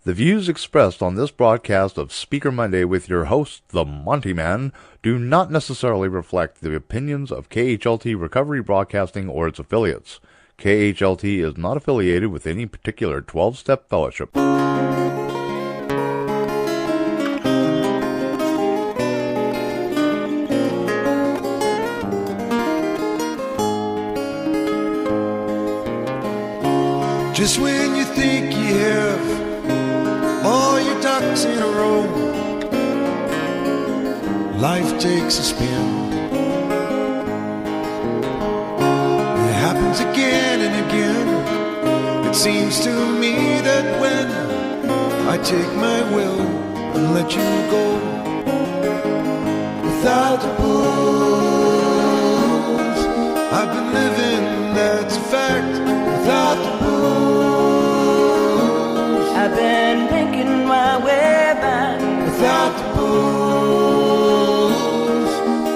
The views expressed on this broadcast of Speaker Monday with your host, the Monty Man, do not necessarily reflect the opinions of KHLT Recovery Broadcasting or its affiliates. KHLT is not affiliated with any particular 12-step fellowship. Just when you think you have all your ducks in a row, life takes a spin. It happens again and again. It seems to me that when I take my will and let you go, without the booze, I've been living, that's a fact. Without the booze, I've been making my way back. without the booze,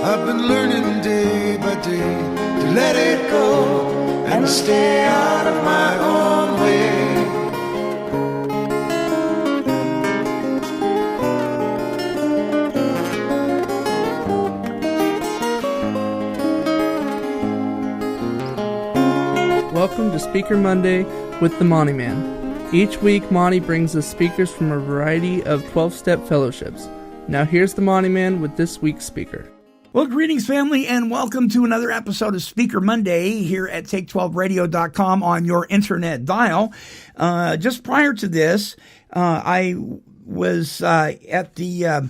I've been learning day by day to let it go and stay out of my own way. Welcome to Speaker Monday with the Monty Man. Each week, Monty brings us speakers from a variety of 12-step fellowships. Now here's the Monty Man with this week's speaker. Well, greetings, family, and welcome to another episode of Speaker Monday here at Take12Radio.com on your internet dial. Just prior to this, I was at the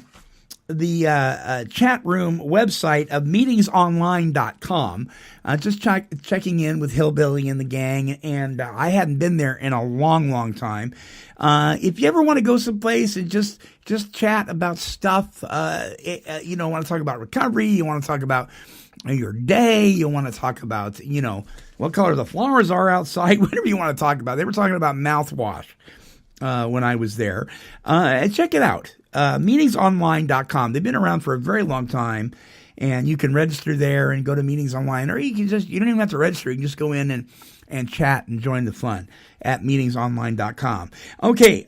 chat room website of meetingsonline.com, just checking in with Hillbilly and the gang, and I hadn't been there in a long, long time. If you ever want to go someplace and just chat about stuff, want to talk about recovery, you want to talk about your day, you want to talk about, what color the flowers are outside, whatever you want to talk about. They were talking about mouthwash when I was there. Check it out. Meetingsonline.com. They've been around for a very long time, and you can register there and go to Meetings Online, or you don't even have to register. You can just go in and chat and join the fun at meetingsonline.com. Okay.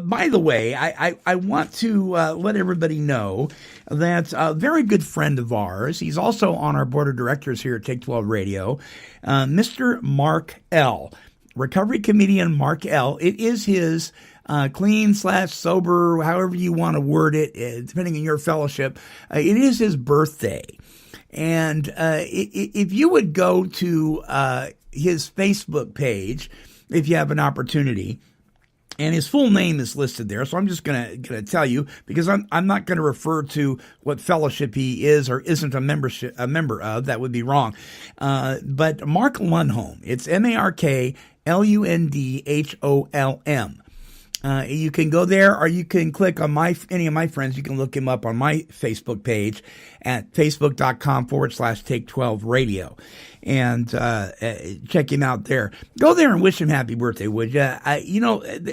By the way, I want to let everybody know that a very good friend of ours, he's also on our board of directors here at Take 12 Radio, Mr. Mark L., recovery comedian Mark L. It is his clean/sober, however you want to word it, depending on your fellowship. It is his birthday. And if you would go to his Facebook page, if you have an opportunity, and his full name is listed there, so I'm just gonna tell you, because I'm not gonna refer to what fellowship he is or isn't a member of. That would be wrong. But Mark Lundholm, it's MarkLundholm. You can go there, or you can click on any of my friends. You can look him up on my Facebook page at facebook.com/Take12Radio and check him out there. Go there and wish him happy birthday, would you?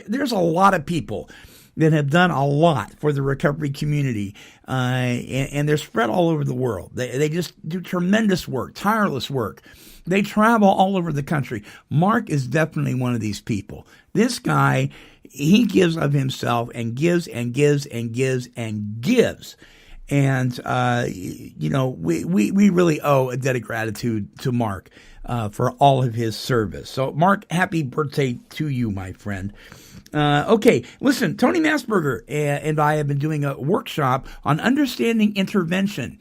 There's a lot of people that have done a lot for the recovery community, and they're spread all over the world. They just do tremendous work, tireless work. They travel all over the country. Mark is definitely one of these people. This guy, he gives of himself and gives and gives and gives and gives. And, we really owe a debt of gratitude to Mark for all of his service. So, Mark, happy birthday to you, my friend. Okay, listen, Tony Masberger and I have been doing a workshop on understanding intervention.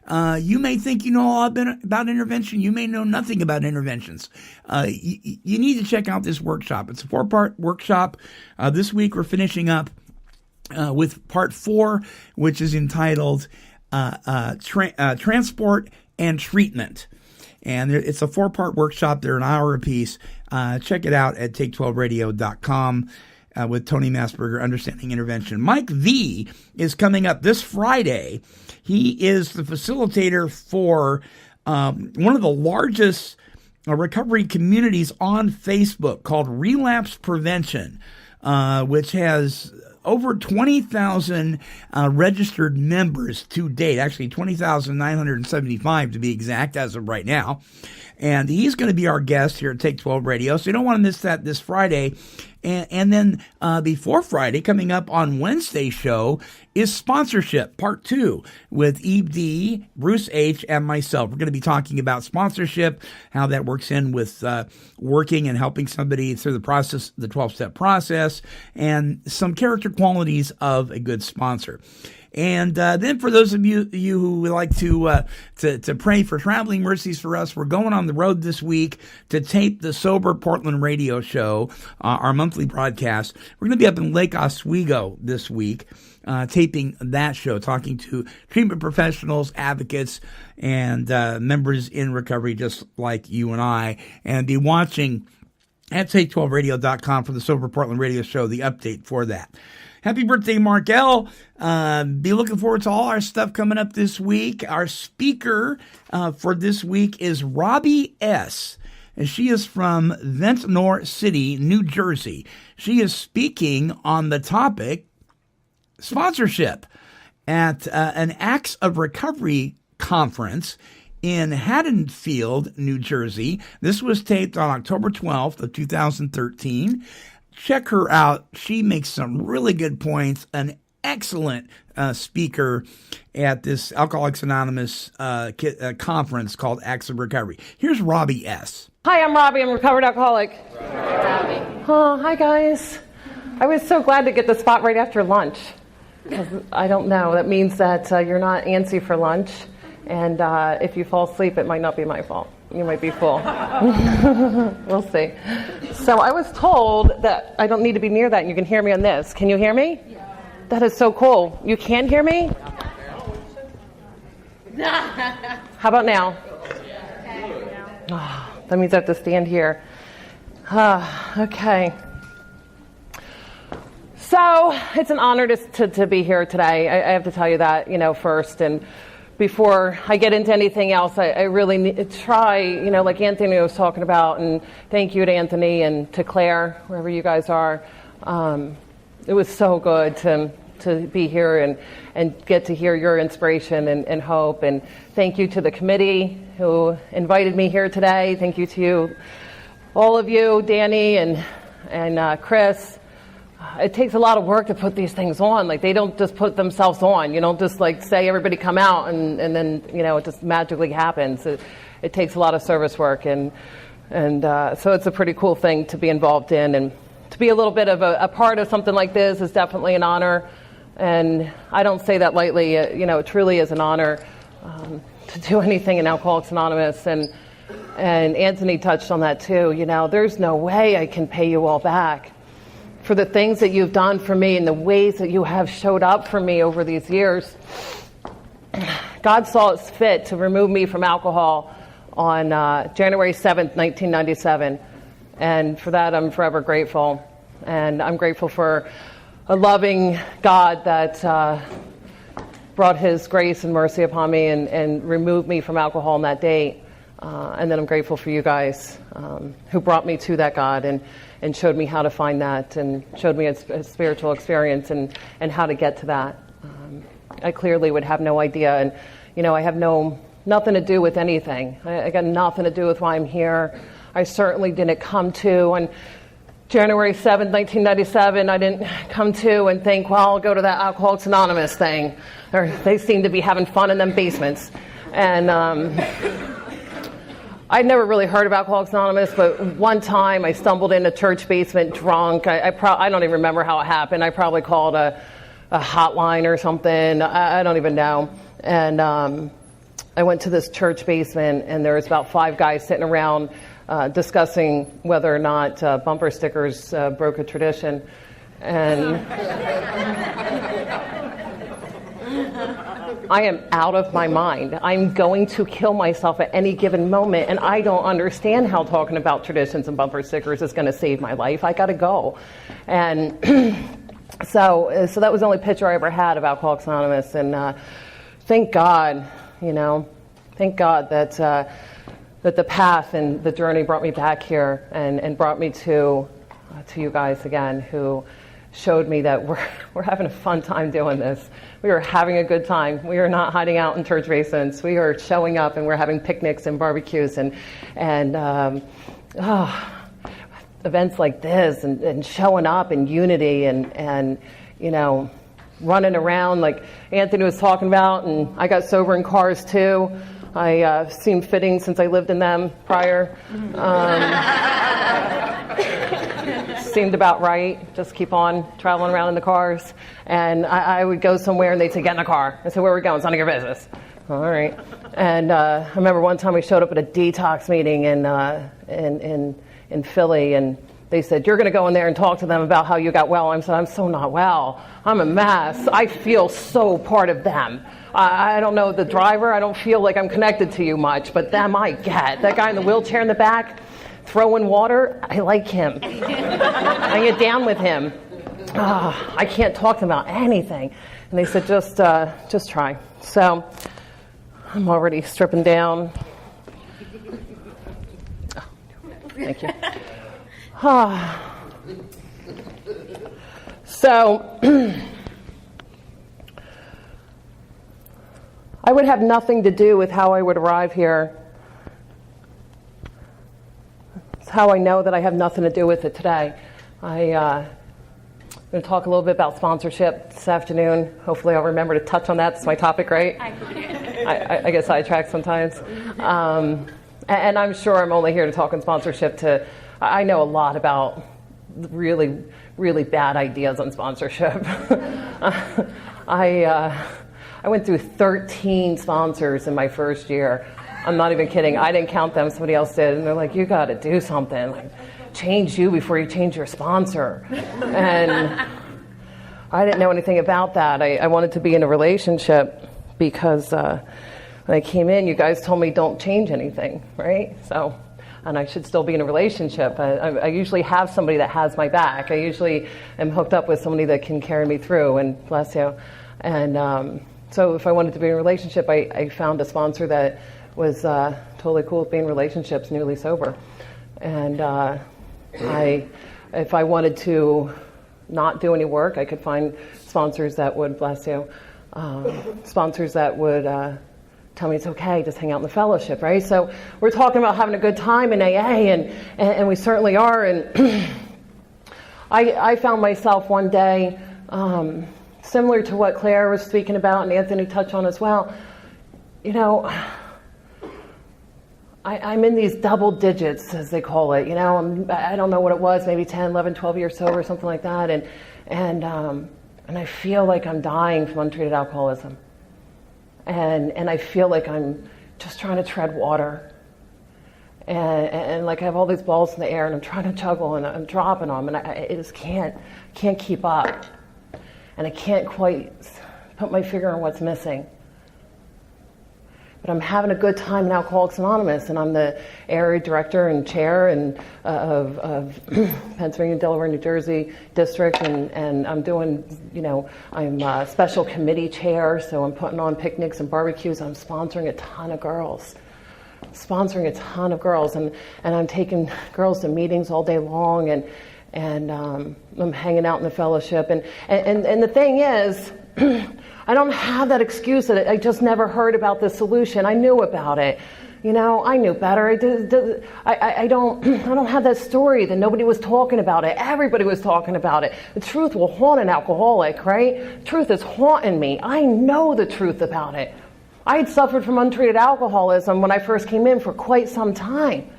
You may think you know all about intervention. You may know nothing about interventions. You need to check out this workshop. It's a 4-part workshop. This week we're finishing up with part 4, which is entitled Transport and Treatment. And it's a 4-part workshop. They're an hour apiece. Check it out at Take12Radio.com. With Tony Masberger, Understanding Intervention. Mike V is coming up this Friday. He is the facilitator for one of the largest recovery communities on Facebook called Relapse Prevention, which has over 20,000 registered members to date, actually 20,975 to be exact as of right now. and he's going to be our guest here at Take 12 Radio. So you don't want to miss that this Friday. And then before Friday, coming up on Wednesday's show is Sponsorship Part 2 with Eve D, Bruce H, and myself. We're going to be talking about sponsorship, how that works in with working and helping somebody through the process, the 12-step process, and some character qualities of a good sponsor. And then for those of you who would like to pray for traveling mercies for us, we're going on the road this week to tape the Sober Portland radio show, our monthly broadcast. We're going to be up in Lake Oswego this week, taping that show, talking to treatment professionals, advocates, and members in recovery just like you and I, and be watching at take12radio.com for the Sober Portland radio show, the update for that. Happy birthday, Mark L. Be looking forward to all our stuff coming up this week. Our speaker for this week is Robi S. And she is from Ventnor City, New Jersey. She is speaking on the topic sponsorship at an Acts of Recovery conference in Haddonfield, New Jersey. This was taped on October 12th of 2013. Check her out. She makes some really good points. An excellent speaker at this Alcoholics Anonymous conference called Acts of Recovery. Here's Robi S. Hi, I'm Robi. I'm a recovered alcoholic. Robi. Oh, hi, guys. I was so glad to get the spot right after lunch. I don't know. That means that you're not antsy for lunch. And if you fall asleep, it might not be my fault. You might be full. We'll see. So I was told that I don't need to be near that, and you can hear me on this. Can you hear me? Yeah. That is so cool. You can hear me? How about now? Oh, that means I have to stand here. Okay. So it's an honor to be here today. I have to tell you that, first. And before I get into anything else, I really need to try, like Anthony was talking about, and thank you to Anthony and to Claire, wherever you guys are. It was so good to be here and get to hear your inspiration and hope. And thank you to the committee who invited me here today. Thank you to all of you, Danny and Chris. It takes a lot of work to put these things on. Like, they don't just put themselves on. You don't just say everybody come out and then it just magically happens. It takes a lot of service work and so it's a pretty cool thing to be involved in, and to be a little bit of a part of something like this is definitely an honor. And I don't say that lightly. It truly is an honor to do anything in Alcoholics Anonymous. And Anthony touched on that too. There's no way I can pay you all back for the things that you've done for me and the ways that you have showed up for me over these years. God saw it fit to remove me from alcohol on January 7th, 1997. And for that, I'm forever grateful. And I'm grateful for a loving God that brought his grace and mercy upon me and removed me from alcohol on that date. And then I'm grateful for you guys who brought me to that God and showed me how to find that, and showed me a spiritual experience and how to get to that. I clearly would have no idea, and I have nothing to do with anything. I got nothing to do with why I'm here. I certainly didn't come to on January 7th, 1997. I didn't come to and think, well, I'll go to that Alcoholics Anonymous thing, or they seem to be having fun in them basements. And I'd never really heard of Alcoholics Anonymous, but one time I stumbled in a church basement drunk. I don't even remember how it happened. I probably called a hotline or something. I don't even know. And I went to this church basement, and there was about 5 guys sitting around discussing whether or not bumper stickers broke a tradition. And I am out of my mind. I'm going to kill myself at any given moment, and I don't understand how talking about traditions and bumper stickers is going to save my life. I got to go. And so that was the only picture I ever had of Alcoholics Anonymous. And thank God, thank God that the path and the journey brought me back here and brought me to you guys again, who showed me that we're having a fun time doing this. We are having a good time. We are not hiding out in church basements. We are showing up, and we're having picnics and barbecues and events like this, and showing up in unity, and running around like Anthony was talking about. And I got sober in cars too. I seemed fitting since I lived in them prior. Seemed about right. Just keep on traveling around in the cars. And I would go somewhere and they'd say, get in the car. I said, where are we going? It's none of your business. All right. And I remember one time we showed up at a detox meeting in Philly, and they said, you're going to go in there and talk to them about how you got well. I said, I'm so not well. I'm a mess. I feel so part of them. I don't know the driver. I don't feel like I'm connected to you much, but them I get. That guy in the wheelchair in the back, throwing water, I like him. I get down with him. I can't talk to them about anything. And they said, just try. So I'm already stripping down. Oh, thank you. So I would have nothing to do with how I would arrive here. It's how I know that I have nothing to do with it today. I'm going to talk a little bit about sponsorship this afternoon. Hopefully I'll remember to touch on that. It's my topic, right? I get sidetracked sometimes. And I'm sure I'm only here to talk on sponsorship. I know a lot about really, really bad ideas on sponsorship. I went through 13 sponsors in my first year. I'm not even kidding. I didn't count them. Somebody else did. And they're like, you got to do something. Like, change you before you change your sponsor. And I didn't know anything about that. I wanted to be in a relationship because when I came in, you guys told me don't change anything, right? So, and I should still be in a relationship. I usually have somebody that has my back. I usually am hooked up with somebody that can carry me through, and bless you. And so if I wanted to be in a relationship, I found a sponsor that was totally cool with being in relationships, newly sober. And if I wanted to not do any work, I could find sponsors that would, bless you, sponsors that would tell me it's okay, just hang out in the fellowship, right? So we're talking about having a good time in AA, and we certainly are. And I found myself one day, similar to what Claire was speaking about and Anthony touched on as well, I'm in these double digits, as they call it. I don't know what it was, maybe 10, 11, 12 years sober, something like that. And I feel like I'm dying from untreated alcoholism. And I feel like I'm just trying to tread water. And like I have all these balls in the air, and I'm trying to juggle, and I'm dropping them, and I just can't keep up. And I can't quite put my finger on what's missing. But I'm having a good time in Alcoholics Anonymous, and I'm the area director and chair of Pennsylvania, Delaware, New Jersey district, and I'm doing, I'm a special committee chair, so I'm putting on picnics and barbecues. I'm sponsoring a ton of girls, and I'm taking girls to meetings all day long, and I'm hanging out in the fellowship, and the thing is, I don't have that excuse that I just never heard about the solution. I knew about it. I knew better. I don't have that story that nobody was talking about it. Everybody was talking about it. The truth will haunt an alcoholic, right? Truth is haunting me. I know the truth about it. I had suffered from untreated alcoholism when I first came in for quite some time.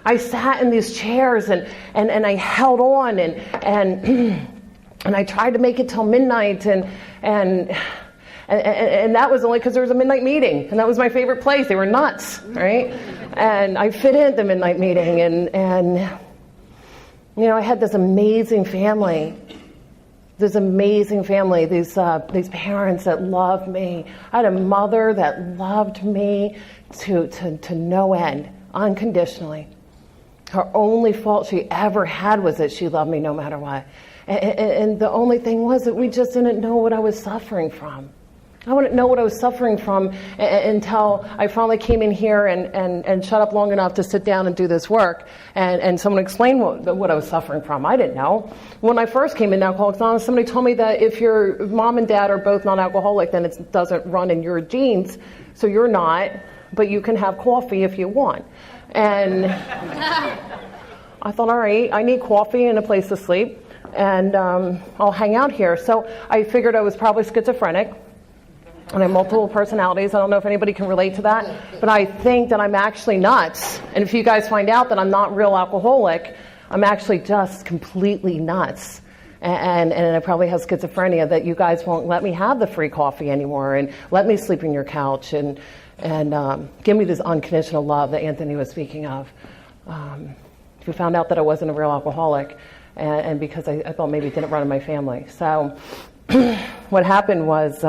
I sat in these chairs and I held on and I tried to make it till midnight and that was only because there was a midnight meeting, and that was my favorite place. They were nuts, right? And I fit in at the midnight meeting, and I had this amazing family. These parents that loved me. I had a mother that loved me to no end, unconditionally. Her only fault she ever had was that she loved me no matter what. And the only thing was that we just didn't know what I was suffering from. I wouldn't know what I was suffering from until I finally came in here and shut up long enough to sit down and do this work. And someone explained what I was suffering from. I didn't know. When I first came in Alcoholics Anonymous, somebody told me that if your mom and dad are both non-alcoholic, then it doesn't run in your genes. So you're not, but you can have coffee if you want. And I thought, all right, I need coffee and a place to sleep, and I'll hang out here. So I figured I was probably schizophrenic. And I have multiple personalities. I don't know if anybody can relate to that, but I think that I'm actually nuts. And if you guys find out that I'm not real alcoholic, I'm actually just completely nuts. And I probably have schizophrenia, that you guys won't let me have the free coffee anymore and let me sleep in your couch and give me this unconditional love that Anthony was speaking of. If you found out that I wasn't a real alcoholic, and because I thought maybe it didn't run in my family. So what happened was,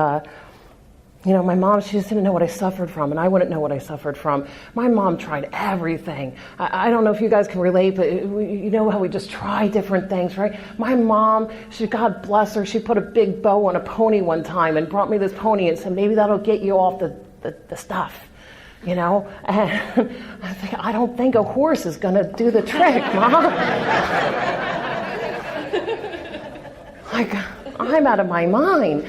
my mom, she just didn't know what I suffered from, and I wouldn't know what I suffered from. My mom tried everything. I don't know if you guys can relate, but you know how we just try different things, right? My mom, God bless her, she put a big bow on a pony one time and brought me this pony and said, maybe that'll get you off the stuff, And I think, I don't think a horse is going to do the trick, Mom. Like, I'm out of my mind.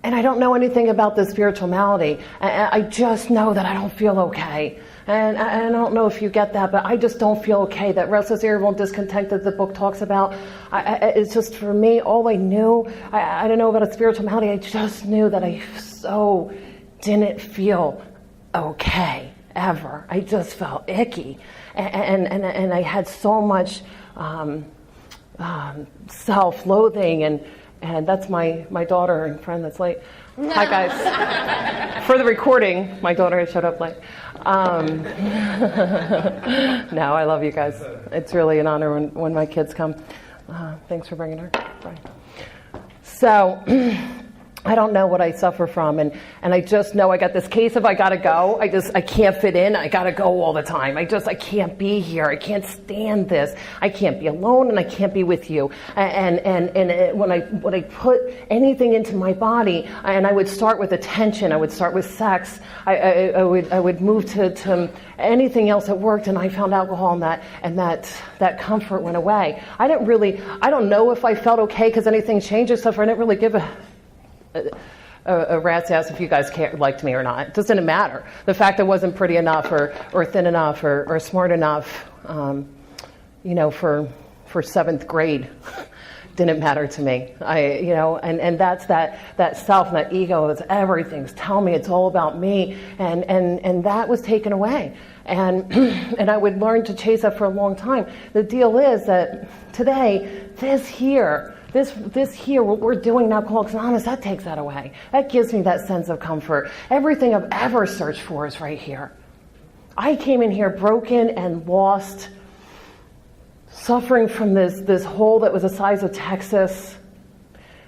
And I don't know anything about the spiritual malady. I just know that I don't feel okay. And I don't know if you get that, but I just don't feel okay. That restless, irritable, and discontent that the book talks about, it's just, for me, all I knew, I don't know about a spiritual malady, I just knew that I so didn't feel okay, ever. I just felt icky. And I had so much self-loathing, and that's my daughter and friend that's late. Hi, guys. For the recording, my daughter has showed up late. No, I love you guys. It's really an honor when my kids come. Thanks for bringing her. Bye. So, I don't know what I suffer from, and I just know I got this case of I gotta go. I can't fit in. I gotta go all the time. I can't be here. I can't stand this. I can't be alone, and I can't be with you. And when I put anything into my body, and I would start with attention. I would start with sex. I would move to anything else that worked, and I found alcohol, and that comfort went away. I don't know if I felt okay because anything changed or stuff. I didn't really give a rat's ass if you guys liked me or not. It doesn't matter. The fact I wasn't pretty enough or thin enough or smart enough, for seventh grade didn't matter to me. And that's that self and that ego. It's everything's tell me. It's all about me. And that was taken away. And I would learn to chase that for a long time. The deal is that today, this here, what we're doing now, Alcoholics Anonymous, that takes that away. That gives me that sense of comfort. Everything I've ever searched for is right here. I came in here broken and lost, suffering from this hole that was the size of Texas,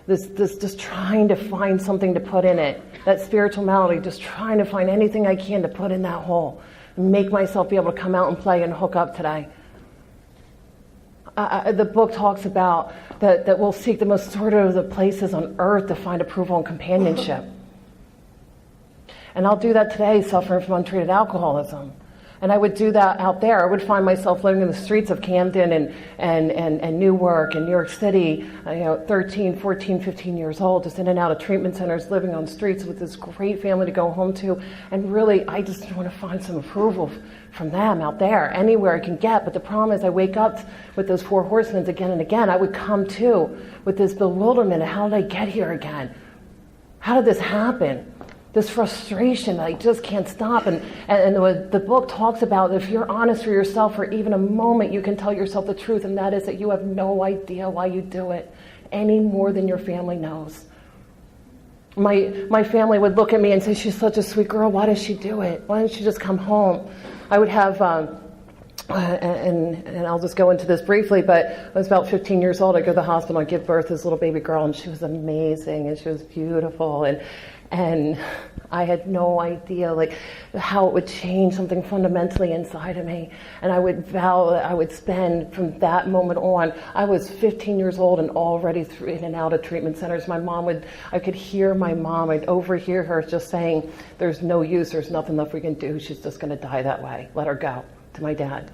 this just trying to find something to put in it, that spiritual malady, just trying to find anything I can to put in that hole and make myself be able to come out and play and hook up today. The book talks about that we'll seek the most sordid of the places on earth to find approval and companionship. And I'll do that today, suffering from untreated alcoholism. And I would do that out there. I would find myself living in the streets of Camden and Newark and New York City, 13, 14, 15 years old, just in and out of treatment centers, living on streets with this great family to go home to. And really, I just want to find some approval from them out there, anywhere I can get. But the problem is I wake up with those four horsemen again and again. I would come to with this bewilderment of how did I get here again? How did this happen? This frustration that I just can't stop. And the book talks about if you're honest with yourself for even a moment, you can tell yourself the truth, and that is that you have no idea why you do it any more than your family knows. My family would look at me and say, she's such a sweet girl, why does she do it? Why doesn't she just come home? I would have, and I'll just go into this briefly, but I was about 15 years old. I'd go to the hospital and give birth to this little baby girl, and she was amazing, and she was beautiful, and And I had no idea how it would change something fundamentally inside of me. And I would vow that I would spend from that moment on. I was 15 years old and already in and out of treatment centers. I could hear my mom, I'd overhear her just saying, there's no use, there's nothing left we can do. She's just going to die that way. Let her go, to my dad.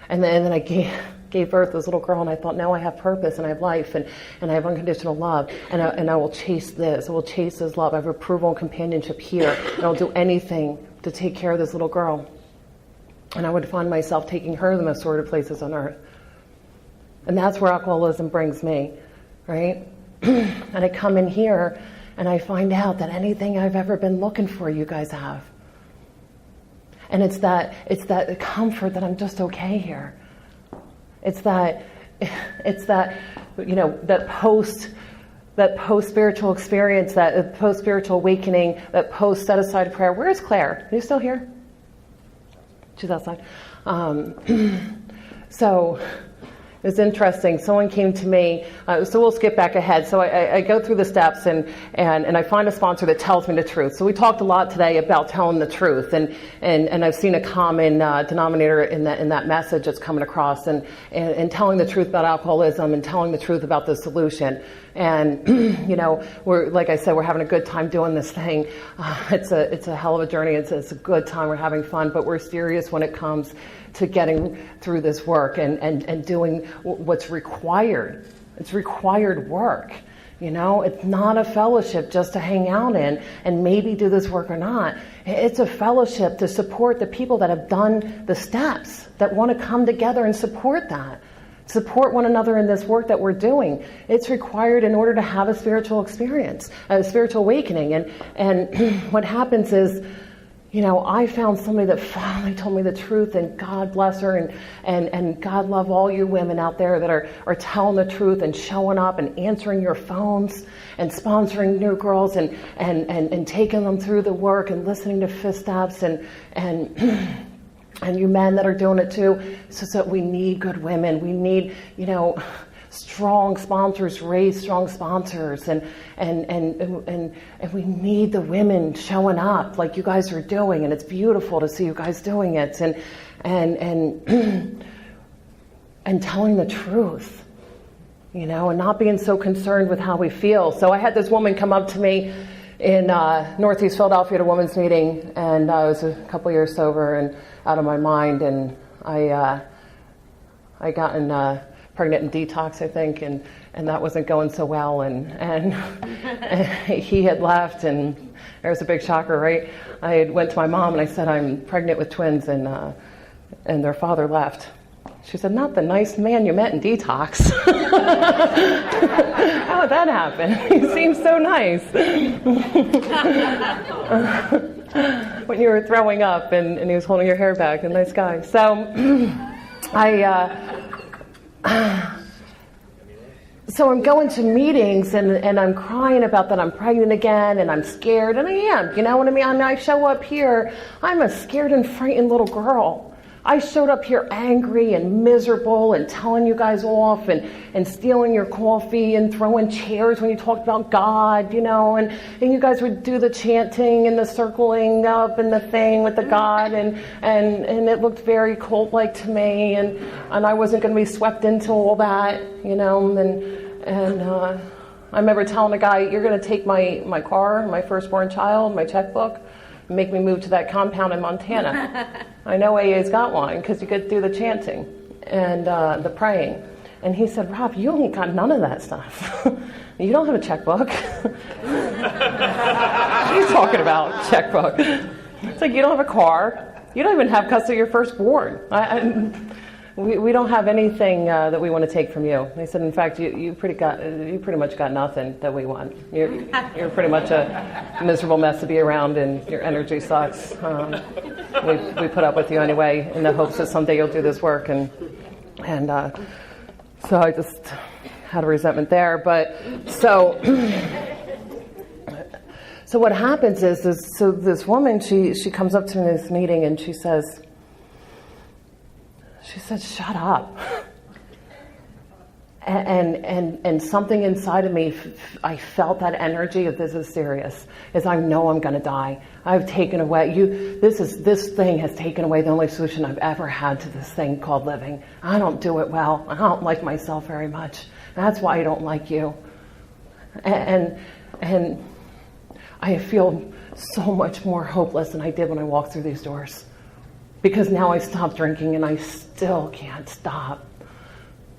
And then I gave birth to this little girl, and I thought, now I have purpose, and I have life, and I have unconditional love, and I will chase this. I will chase this love. I have approval and companionship here, and I'll do anything to take care of this little girl. And I would find myself taking her to the most sordid places on earth. And that's where alcoholism brings me, right? And I come in here, and I find out that anything I've ever been looking for, you guys have. And it's that comfort that I'm just okay here. It's that post spiritual experience, that post spiritual awakening, that post set aside prayer. Where is Claire? Are you still here? She's outside. So it's interesting. Someone came to me. So we'll skip back ahead. So I go through the steps and I find a sponsor that tells me the truth. So we talked a lot today about telling the truth, and I've seen a common denominator in that message that's coming across, and telling the truth about alcoholism and telling the truth about the solution. And we're, like I said, we're having a good time doing this thing. It's a hell of a journey. It's a good time. We're having fun, but we're serious when it comes to getting through this work and doing what's required. It's required work. It's not a fellowship just to hang out in and maybe do this work or not. It's a fellowship to support the people that have done the steps, that want to come together and support that. Support one another in this work that we're doing. It's required in order to have a spiritual experience, a spiritual awakening. And what happens is, I found somebody that finally told me the truth, and God bless her, and God love all you women out there that are telling the truth and showing up and answering your phones and sponsoring new girls and taking them through the work and listening to fifth steps and you men that are doing it too. So we need good women. We need, strong sponsors, raise strong sponsors, and we need the women showing up like you guys are doing, and it's beautiful to see you guys doing it, and telling the truth, and not being so concerned with how we feel. So I had this woman come up to me in Northeast Philadelphia at a women's meeting, and I was a couple years sober and out of my mind, and I gotten pregnant in detox, I think, and that wasn't going so well, and he had left, and there was a big shocker, right? I went to my mom and I said, I'm pregnant with twins, and their father left. She said, not the nice man you met in detox. How would that happen? He seems so nice. When you were throwing up and he was holding your hair back, a nice guy. So So I'm going to meetings and I'm crying about that I'm pregnant again and I'm scared, and I am, you know what I mean? I show up here, I'm a scared and frightened little girl. I showed up here angry and miserable and telling you guys off and stealing your coffee and throwing chairs when you talked about God, and you guys would do the chanting and the circling up and the thing with the God, and it looked very cult-like to me, and I wasn't going to be swept into all that, and I remember telling a guy, you're going to take my car, my firstborn child, my checkbook, and make me move to that compound in Montana. I know AA's got one because you get through the chanting and the praying. And he said, Rob, you ain't got none of that stuff. You don't have a checkbook. What are you talking about, checkbook? It's like, you don't have a car. You don't even have custody of your firstborn. We don't have anything that we want to take from you. They said, in fact, you pretty much got nothing that we want. You're pretty much a miserable mess to be around, and your energy sucks. We put up with you anyway in the hopes that someday you'll do this work, and so I just had a resentment there. But so what happens is this woman, she comes up to me in this meeting and she said, shut up. And something inside of me, I felt that energy of this is serious. Is I know I'm going to die. I've taken away this thing has taken away the only solution I've ever had to this thing called living. I don't do it well. I don't like myself very much. That's why I don't like you. And I feel so much more hopeless than I did when I walked through these doors. Because now I stopped drinking and I still can't stop.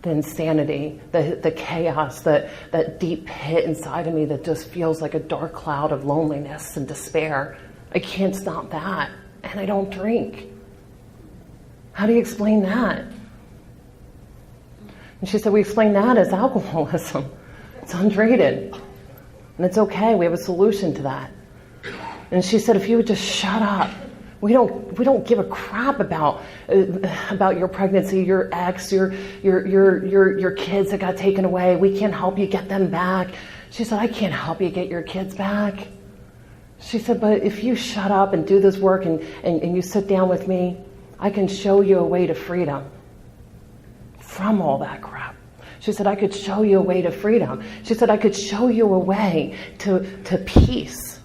The insanity, the chaos, that deep pit inside of me that just feels like a dark cloud of loneliness and despair. I can't stop that. And I don't drink. How do you explain that? And she said, we explain that as alcoholism. It's untreated. And it's okay. We have a solution to that. And she said, if you would just shut up. We don't give a crap about your pregnancy, your ex, your kids that got taken away. We can't help you get them back. She said, I can't help you get your kids back. She said, but if you shut up and do this work and you sit down with me, I can show you a way to freedom from all that crap. She said, I could show you a way to freedom. She said, I could show you a way to peace.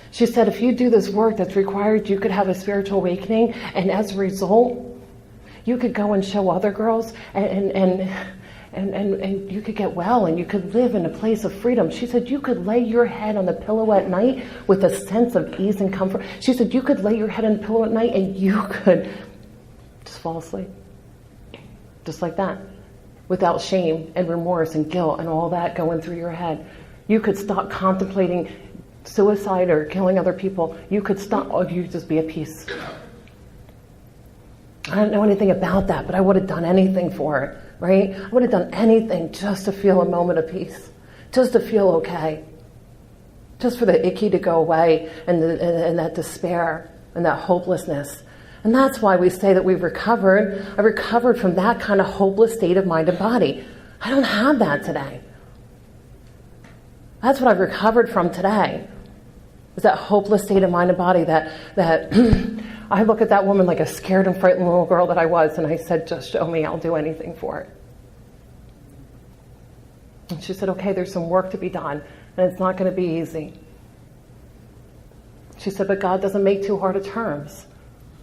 She said, if you do this work that's required, you could have a spiritual awakening, and as a result, you could go and show other girls, and you could get well, and you could live in a place of freedom. She said, you could lay your head on the pillow at night with a sense of ease and comfort. She said, you could lay your head on the pillow at night, and you could just fall asleep. Just like that. Without shame and remorse and guilt and all that going through your head. You could stop contemplating suicide or killing other people. You could stop, or you just be at peace. I don't know anything about that, but I would have done anything for it, right? I would have done anything just to feel a moment of peace, just to feel okay, just for the icky to go away and that despair and that hopelessness. And that's why we say that we've recovered. I recovered from that kind of hopeless state of mind and body. I don't have that today. That's what I've recovered from today. Is that hopeless state of mind and body that I look at that woman like a scared and frightened little girl that I was, and I said, just show me, I'll do anything for it. And she said, okay, there's some work to be done, and it's not going to be easy. She said, but God doesn't make too hard of terms,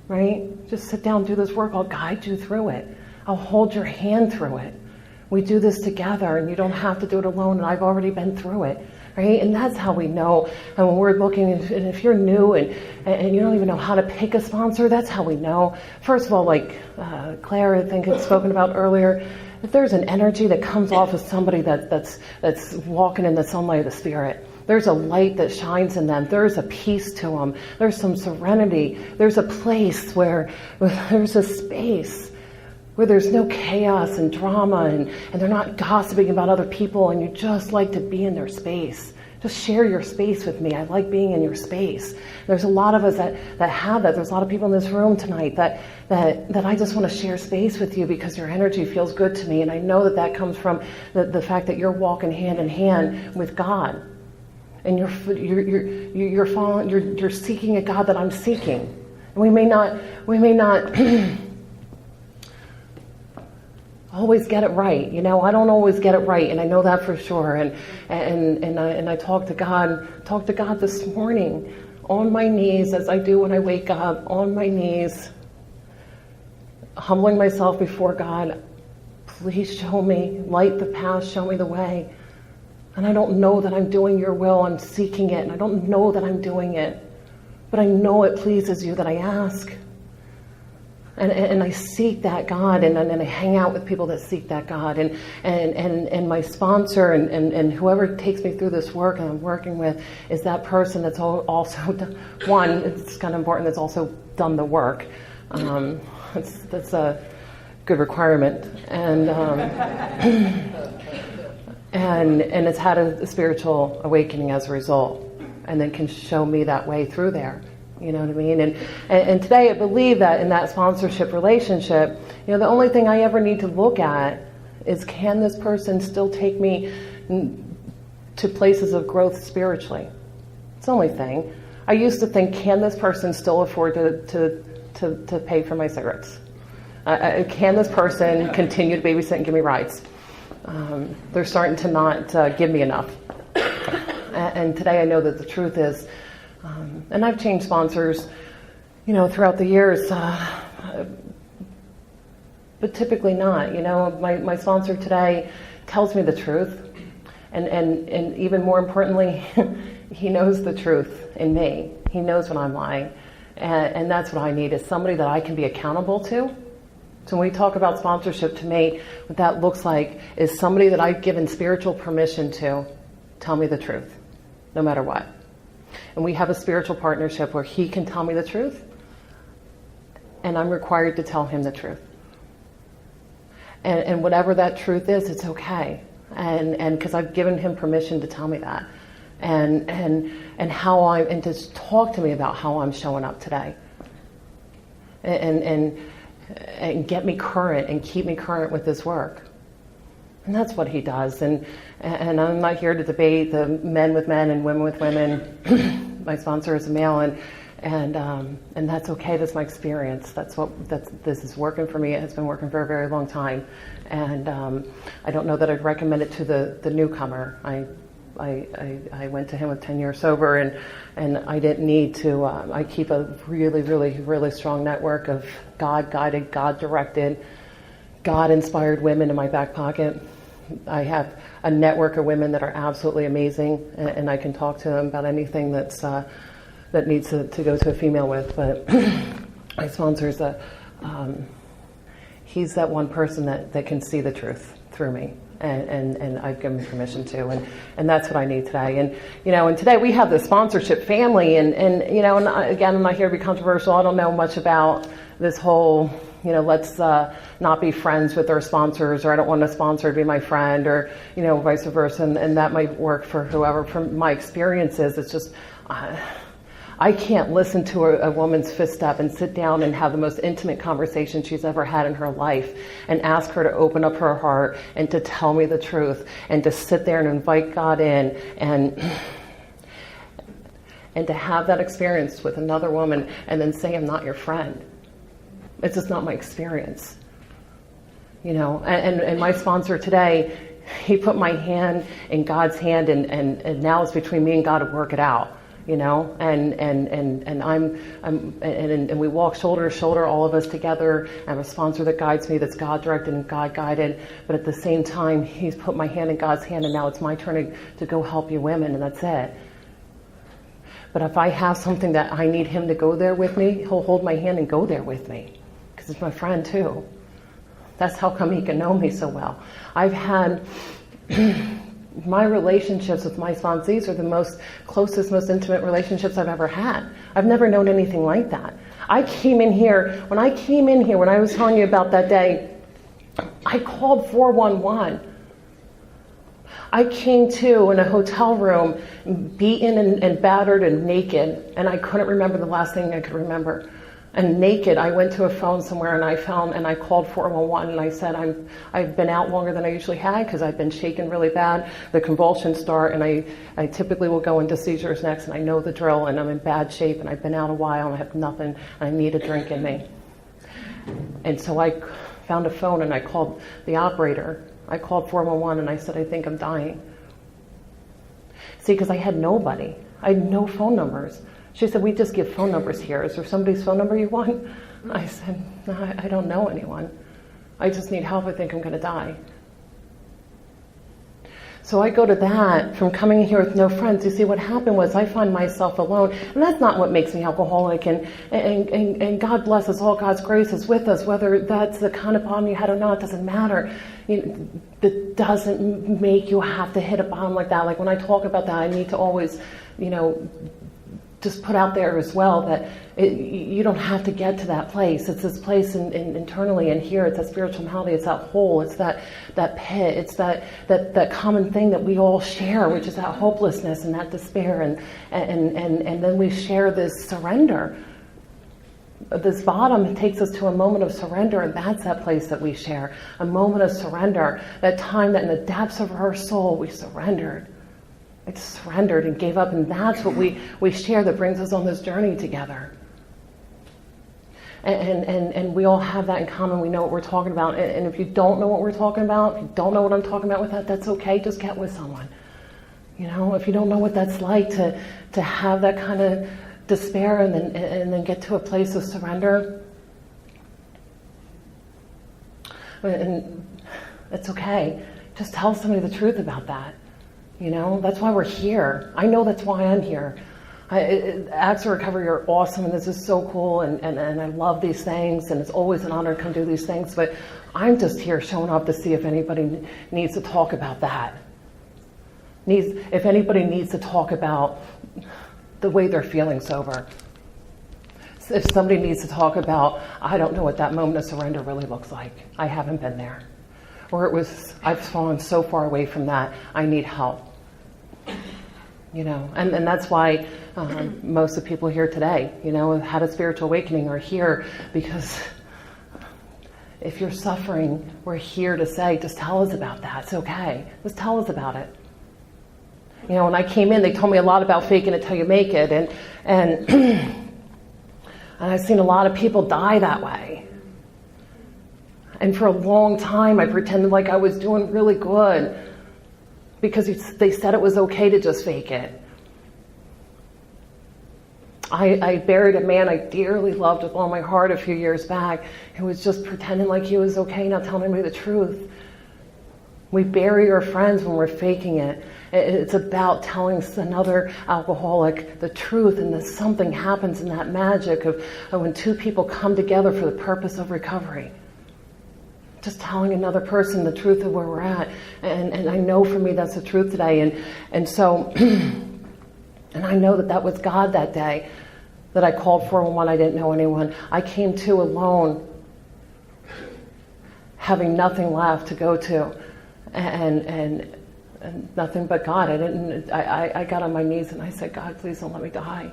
right? Just sit down and do this work. I'll guide you through it. I'll hold your hand through it. We do this together, and you don't have to do it alone, and I've already been through it. Right? And that's how we know. And when we're looking, and if you're new and you don't even know how to pick a sponsor, that's how we know. First of all, like Claire, I think, had spoken about earlier, if there's an energy that comes off of somebody that's walking in the sunlight of the Spirit, there's a light that shines in them. There's a peace to them. There's some serenity. There's a place where there's a space where there's no chaos and drama and they're not gossiping about other people, and you just like to be in their space. Just share your space with me. I like being in your space. There's a lot of us that have that. There's a lot of people in this room tonight that I just want to share space with you because your energy feels good to me, and I know that comes from the fact that you're walking hand in hand with God, and you're seeking a God that I'm seeking. And we may not always get it right. I don't always get it right, and I know that for sure. And I talked to God this morning on my knees, as I do when I wake up, on my knees, humbling myself before God. Please show me, light the path, show me the way. And I don't know that I'm doing your will. I'm seeking it, and I don't know that I'm doing it, but I know it pleases you that I ask. And I seek that God, and I hang out with people that seek that God, and my sponsor and whoever takes me through this work and I'm working with is that person that's also done, one, it's kind of important, that's also done the work. That's a good requirement, and it's had a spiritual awakening as a result, and then can show me that way through there. You know what I mean? And today I believe that in that sponsorship relationship, the only thing I ever need to look at is, can this person still take me to places of growth spiritually? It's the only thing. I used to think, can this person still afford to pay for my cigarettes? Can this person continue to babysit and give me rides? They're starting to not give me enough. And today I know that the truth is, and I've changed sponsors, throughout the years, but typically not. My sponsor today tells me the truth, and even more importantly, he knows the truth in me. He knows when I'm lying, and that's what I need, is somebody that I can be accountable to. So when we talk about sponsorship, to me, what that looks like is somebody that I've given spiritual permission to tell me the truth, no matter what. And we have a spiritual partnership where he can tell me the truth, and I'm required to tell him the truth. And whatever that truth is, it's okay. And because I've given him permission to tell me that. And to talk to me about how I'm showing up today. And get me current and keep me current with his work. And that's what he does. And I'm not here to debate the men with men and women with women. My sponsor is a male, and that's okay. That's my experience. This is working for me. It has been working for a very long time. And I don't know that I'd recommend it to the newcomer. I went to him with 10 years sober, and I didn't need to. I keep a really, really, really strong network of God-guided, God-directed, God-inspired women in my back pocket. I have a network of women that are absolutely amazing, and I can talk to them about anything that needs to go to a female with. But my sponsor's he's that one person that can see the truth through me. And I've given him permission to, and that's what I need today. And today we have the sponsorship family, and again, I'm not here to be controversial. I don't know much about this whole, let's not be friends with our sponsors, or I don't want a sponsor to be my friend, or vice versa, and that might work for whoever. From my experiences, it's just I can't listen to a woman's fifth step and sit down and have the most intimate conversation she's ever had in her life and ask her to open up her heart and to tell me the truth and to sit there and invite God in and to have that experience with another woman and then say, I'm not your friend. It's just not my experience. And my sponsor today, he put my hand in God's hand, and now it's between me and God to work it out. And we walk shoulder to shoulder, all of us together. I have a sponsor that guides me, that's God directed and God guided. But at the same time, he's put my hand in God's hand, and now it's my turn to go help you women, and that's it. But if I have something that I need him to go there with me, he'll hold my hand and go there with me, because it's my friend too. That's how come he can know me so well. I've had my relationships with my sponsees are the most closest, most intimate relationships I've ever had. I've never known anything like that. When I came in here, when I was telling you about that day, I called 411. I came to in a hotel room, beaten and battered and naked, and I couldn't remember the last thing I could remember. And naked, I went to a phone somewhere, and I called 411, and I said, I've been out longer than I usually had because I've been shaken really bad. The convulsions start, and I typically will go into seizures next, and I know the drill, and I'm in bad shape, and I've been out a while, and I have nothing, and I need a drink in me. And so I found a phone, and I called the operator. I called 411, and I said, I think I'm dying. See, because I had nobody. I had no phone numbers. She said, we just give phone numbers here. Is there somebody's phone number you want? I said, no, I don't know anyone. I just need help. I think I'm going to die. So I go to that from coming here with no friends. You see, what happened was I find myself alone. And that's not what makes me alcoholic. And God bless us all. God's grace is with us. Whether that's the kind of bottom you had or not, doesn't matter. That doesn't make you have to hit a bottom like that. Like when I talk about that, I need to always, just put out there as well that you don't have to get to that place. It's this place internally, and here it's that spiritual malady. It's that hole. It's that pit. It's that common thing that we all share, which is that hopelessness and that despair, and then we share this surrender. This bottom takes us to a moment of surrender, and that's that place that we share. A moment of surrender. That time that in the depths of our soul we surrendered. I surrendered and gave up, and that's what we share that brings us on this journey together. And we all have that in common. We know what we're talking about. And if you don't know what we're talking about, if you don't know what I'm talking about with that, that's okay. Just get with someone. You know, if you don't know what that's like to have that kind of despair and then get to a place of surrender, and it's okay. Just tell somebody the truth about that. You know, that's why we're here. I know that's why I'm here. Acts of Recovery are awesome, and this is so cool, and I love these things, and it's always an honor to come do these things, but I'm just here showing up to see if anybody needs to talk about that. If anybody needs to talk about the way they're feeling sober. If somebody needs to talk about, I don't know what that moment of surrender really looks like. I haven't been there. Or I've fallen so far away from that, I need help. You know, and that's why most of the people here today, you know, have had a spiritual awakening are here, because if you're suffering, we're here to say, just tell us about that. It's okay. Just tell us about it. You know, when I came in, they told me a lot about faking it till you make it, and and I've seen a lot of people die that way. And for a long time, I pretended like I was doing really good because they said it was okay to just fake it. I buried a man I dearly loved with all my heart a few years back who was just pretending like he was okay, not telling anybody the truth. We bury our friends when we're faking it. It's about telling another alcoholic the truth, and that something happens in that magic of when two people come together for the purpose of recovery. Just telling another person the truth of where we're at. And I know for me that's the truth today. And so, and I know that was God that day that I called 411. I didn't know anyone. I came to alone, having nothing left to go to. And nothing but God. I got on my knees and I said, God, please don't let me die.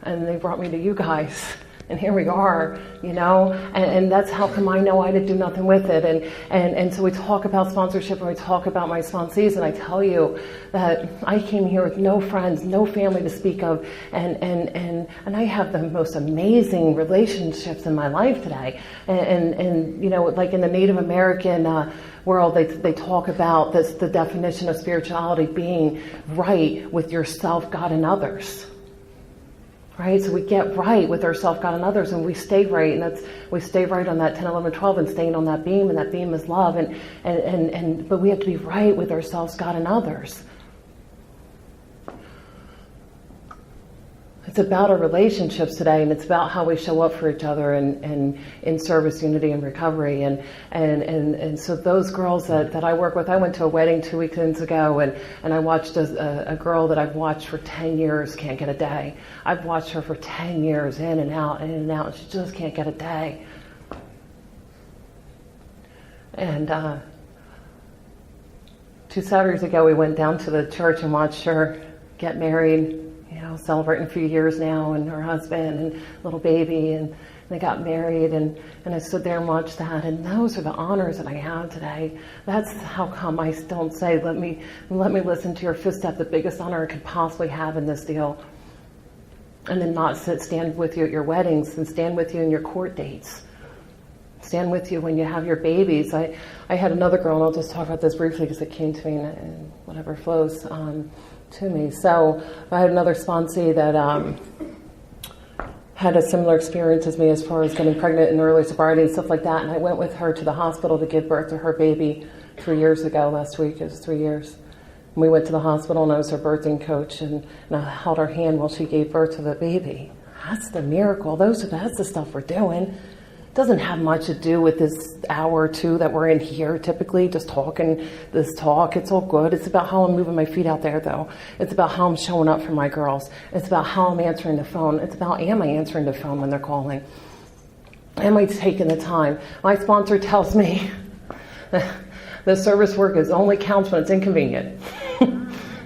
And they brought me to you guys. And here we are, you know, and that's how come I know I did do nothing with it. And so we talk about sponsorship and we talk about my sponsees, and I tell you that I came here with no friends, no family to speak of, and I have the most amazing relationships in my life today. And you know, like in the Native American world, they talk about this, the definition of spirituality being right with yourself, God, and others. Right? So we get right with ourself, God, and others, and we stay right, and we stay right on that 10, 11, 12, and staying on that beam, and that beam is love, but we have to be right with ourselves, God, and others. It's about our relationships today, and it's about how we show up for each other and in service, unity, and recovery. And so those girls that I work with, I went to a wedding 2 weekends ago, and I watched a girl that I've watched for 10 years can't get a day. I've watched her for 10 years, in and out, and she just can't get a day. And 2 Saturdays ago, we went down to the church and watched her get married. You know, celebrating a few years now, and her husband and little baby, and they got married, and I stood there and watched that, and those are the honors that I have today. That's how come I don't say, let me listen to your fifth step, the biggest honor I could possibly have in this deal, and then not stand with you at your weddings, and stand with you in your court dates, stand with you when you have your babies. I had another girl, and I'll just talk about this briefly because it came to me and whatever flows to me. So I had another sponsee that had a similar experience as me as far as getting pregnant in early sobriety and stuff like that, and I went with her to the hospital to give birth to her baby 3 years ago. Last week, it was 3 years. And we went to the hospital, and I was her birthing coach, and I held her hand while she gave birth to the baby. That's the miracle. That's the stuff we're doing. Doesn't have much to do with this hour or two that we're in here, typically just talking this talk. It's all good. It's about how I'm moving my feet out there, though. It's about how I'm showing up for my girls. It's about how I'm answering the phone. It's about, am I answering the phone when they're calling? Am I taking the time? My sponsor tells me the service work only counts when it's inconvenient.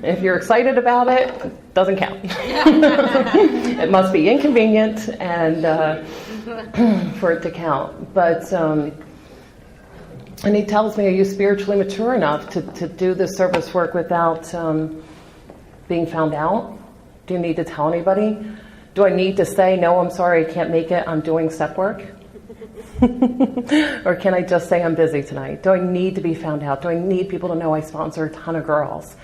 If you're excited about it, it doesn't count. It must be inconvenient and for it to count. But and he tells me, are you spiritually mature enough to do this service work without being found out? Do you need to tell anybody? Do I need to say, no, I'm sorry, I can't make it, I'm doing step work? Or can I just say I'm busy tonight? Do I need to be found out? Do I need people to know I sponsor a ton of girls?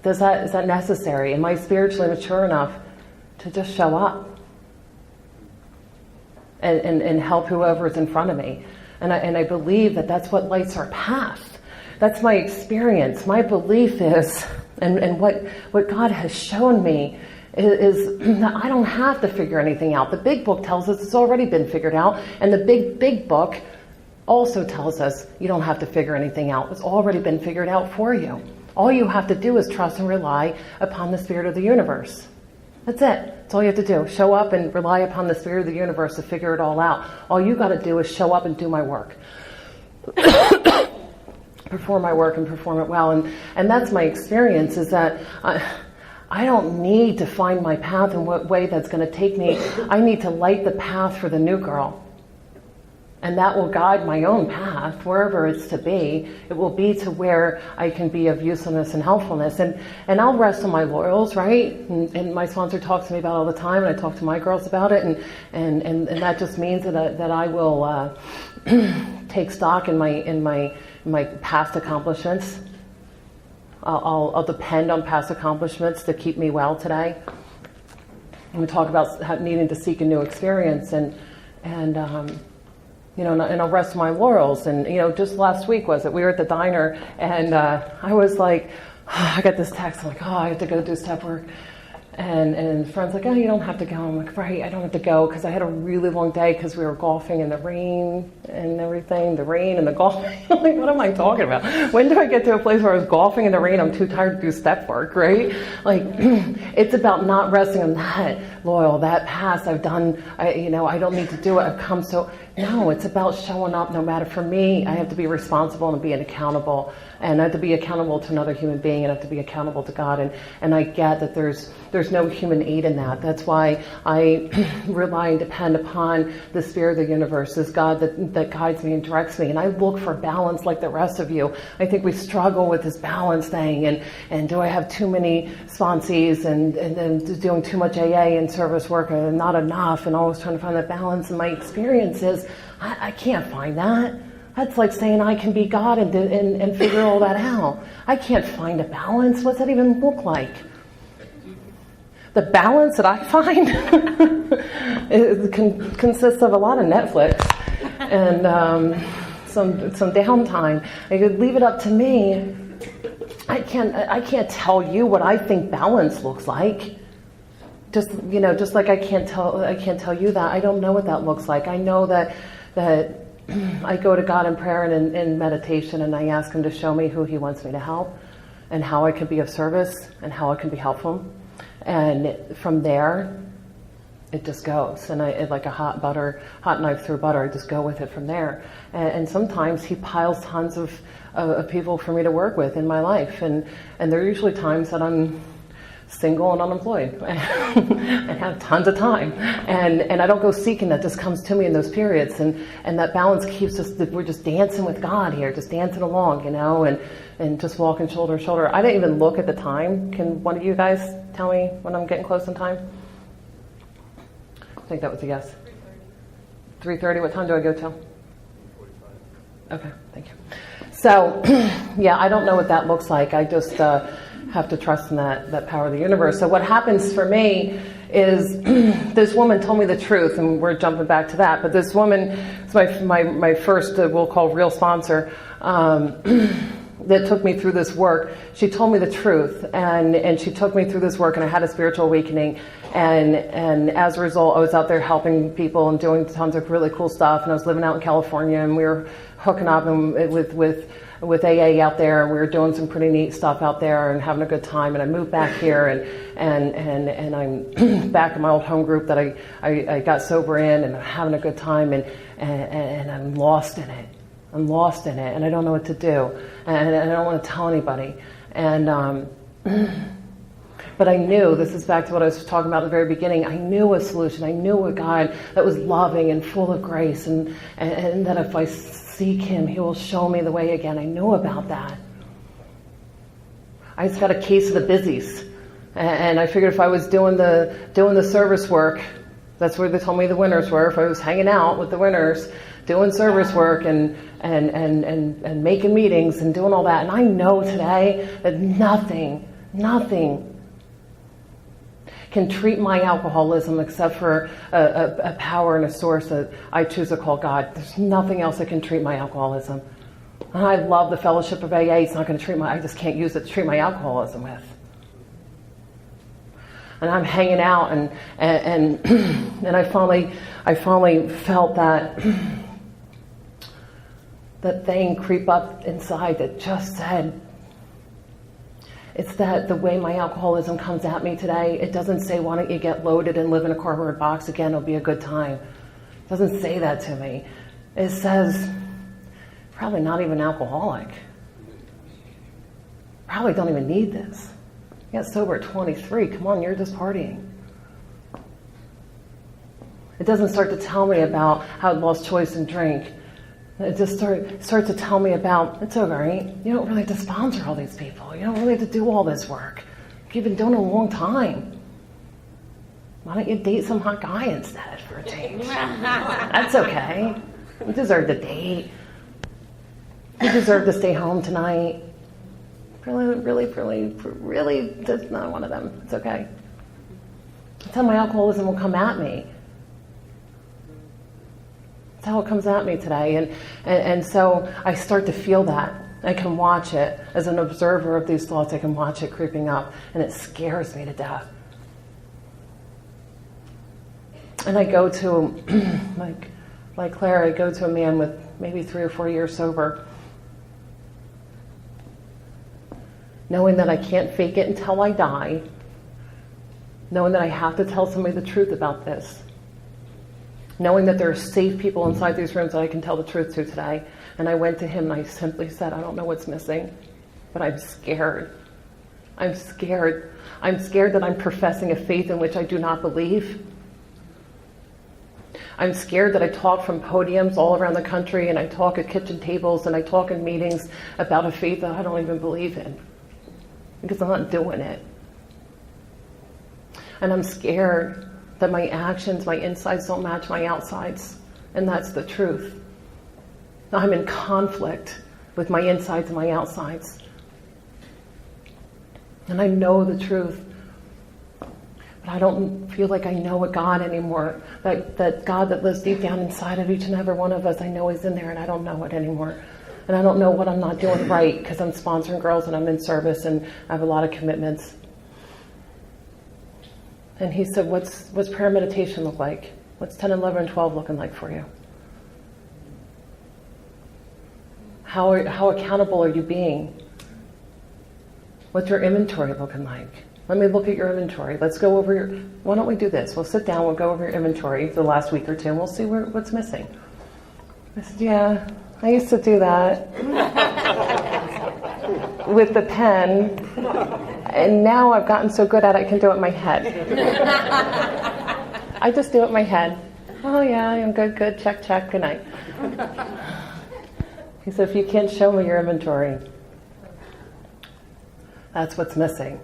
Is that necessary? Am I spiritually mature enough to just show up and help whoever's in front of me? And I believe that that's what lights our path. That's my experience. My belief is, and what God has shown me is that I don't have to figure anything out. The big book tells us it's already been figured out. And the big book also tells us you don't have to figure anything out. It's already been figured out for you. All you have to do is trust and rely upon the Spirit of the universe. That's it. That's all you have to do. Show up and rely upon the Spirit of the universe to figure it all out. All you got to do is show up and do my work. Perform my work and perform it well. And that's my experience, is that I don't need to find my path and what way that's going to take me. I need to light the path for the new girl. And that will guide my own path, wherever it's to be. It will be to where I can be of usefulness and helpfulness. And I'll rest on my laurels, right? And my sponsor talks to me about it all the time, and I talk to my girls about it. And that just means that I will take stock in my past accomplishments. I'll depend on past accomplishments to keep me well today. And we talk about needing to seek a new experience, and I'll rest my laurels. And, just last week we were at the diner, and I was like, I got this text, I'm like, I have to go do step work. And friend's like, you don't have to go. I'm like, right, I don't have to go, because I had a really long day because we were golfing in the rain and everything, the rain and the golfing. I'm like, what am I talking about? When do I get to a place where I was golfing in the rain? I'm too tired to do step work, right? Like, it's about not resting on that loyal, that past I've done, I don't need to do it. I've come so... No, it's about showing up. No matter, for me, I have to be responsible and being accountable. And I have to be accountable to another human being, and I have to be accountable to God. And I get that there's no human aid in that. That's why I rely and depend upon the Spirit of the universe, this God that guides me and directs me. And I look for balance like the rest of you. I think we struggle with this balance thing. And do I have too many sponsees and then doing too much AA and service work and not enough, and always trying to find that balance. And my experience is I can't find that. That's like saying I can be God and figure all that out. I can't find a balance. What's that even look like? The balance that I find consists of a lot of Netflix and some downtime. I could leave it up to me. I can't tell you what I think balance looks like. Just like I can't tell you that. I don't know what that looks like. I know that I go to God in prayer and in meditation, and I ask Him to show me who He wants me to help, and how I can be of service, and how I can be helpful. And from there, it just goes. And I, like a hot knife through butter, I just go with it from there. And sometimes He piles tons of people for me to work with in my life, and there are usually times that I'm single and unemployed and have tons of time, and I don't go seeking. That just comes to me in those periods, and that balance keeps us. We're just dancing with God here, just dancing along, and just walking shoulder to shoulder. I didn't even look at the time. Can one of you guys tell me when I'm getting close on time? I think that was a yes. 3:30. What time do I go till? 3:45. Okay, thank you. So, yeah, I don't know what that looks like. I just have to trust in that power of the universe. So what happens for me is this woman told me the truth, and we're jumping back to that, but this woman is my first, we'll call real sponsor, that took me through this work. She told me the truth, and she took me through this work, and I had a spiritual awakening, and as a result, I was out there helping people and doing tons of really cool stuff, and I was living out in California, and we were hooking up with AA out there, and we were doing some pretty neat stuff out there and having a good time. And I moved back here, and I'm back in my old home group that I got sober in, and I'm having a good time, and I'm lost in it. I'm lost in it, and I don't know what to do, and I don't want to tell anybody. And but I knew, this is back to what I was talking about at the very beginning, I knew a solution. I knew a God that was loving and full of grace, and that if I seek Him, He will show me the way again. I knew about that. I just got a case of the busies, and I figured if I was doing the service work That's where they told me the winners were. If I was hanging out with the winners, doing service work and making meetings and doing all that. And I know today that nothing can treat my alcoholism except for a power and a source that I choose to call God. There's nothing else that can treat my alcoholism. And I love the fellowship of AA. It's not going to treat I just can't use it to treat my alcoholism with. And I'm hanging out and I finally felt that thing creep up inside that just said, it's that the way my alcoholism comes at me today, it doesn't say, why don't you get loaded and live in a cardboard box again, it'll be a good time. It doesn't say that to me. It says, probably not even alcoholic. Probably don't even need this. You got sober at 23, come on, you're just partying. It doesn't start to tell me about how it lost choice and drink. It just starts to tell me about, it's all right, you don't really have to sponsor all these people. You don't really have to do all this work. You've been doing it a long time. Why don't you date some hot guy instead for a change? That's okay. You deserve to date. You deserve to stay home tonight. Really, that's not one of them. It's okay. That's how my alcoholism will come at me. That's how it comes at me today. And so I start to feel that. I can watch it. As an observer of these thoughts, I can watch it creeping up, and it scares me to death. And I go to, like Claire, I go to a man with maybe 3 or 4 years sober, knowing that I can't fake it until I die, knowing that I have to tell somebody the truth about this, knowing that there are safe people inside these rooms that I can tell the truth to today. And I went to him and I simply said, I don't know what's missing, but I'm scared. I'm scared. I'm scared that I'm professing a faith in which I do not believe. I'm scared that I talk from podiums all around the country, and I talk at kitchen tables, and I talk in meetings about a faith that I don't even believe in, because I'm not doing it. And I'm scared that my actions, my insides don't match my outsides. And that's the truth. I'm in conflict with my insides and my outsides. And I know the truth. But I don't feel like I know a God anymore. That God that lives deep down inside of each and every one of us, I know He's in there, and I don't know it anymore. And I don't know what I'm not doing right, because I'm sponsoring girls and I'm in service and I have a lot of commitments. And he said, what's prayer meditation look like? What's 10, 11, and 12 looking like for you? How accountable are you being? What's your inventory looking like? Let me look at your inventory. Let's go over why don't we do this? We'll sit down, we'll go over your inventory for the last week or two, and we'll see what's missing. I said, yeah, I used to do that with the pen, and now I've gotten so good at it, I can do it in my head. I just do it in my head. Oh yeah, I'm good, check, good night. He said, if you can't show me your inventory, that's what's missing.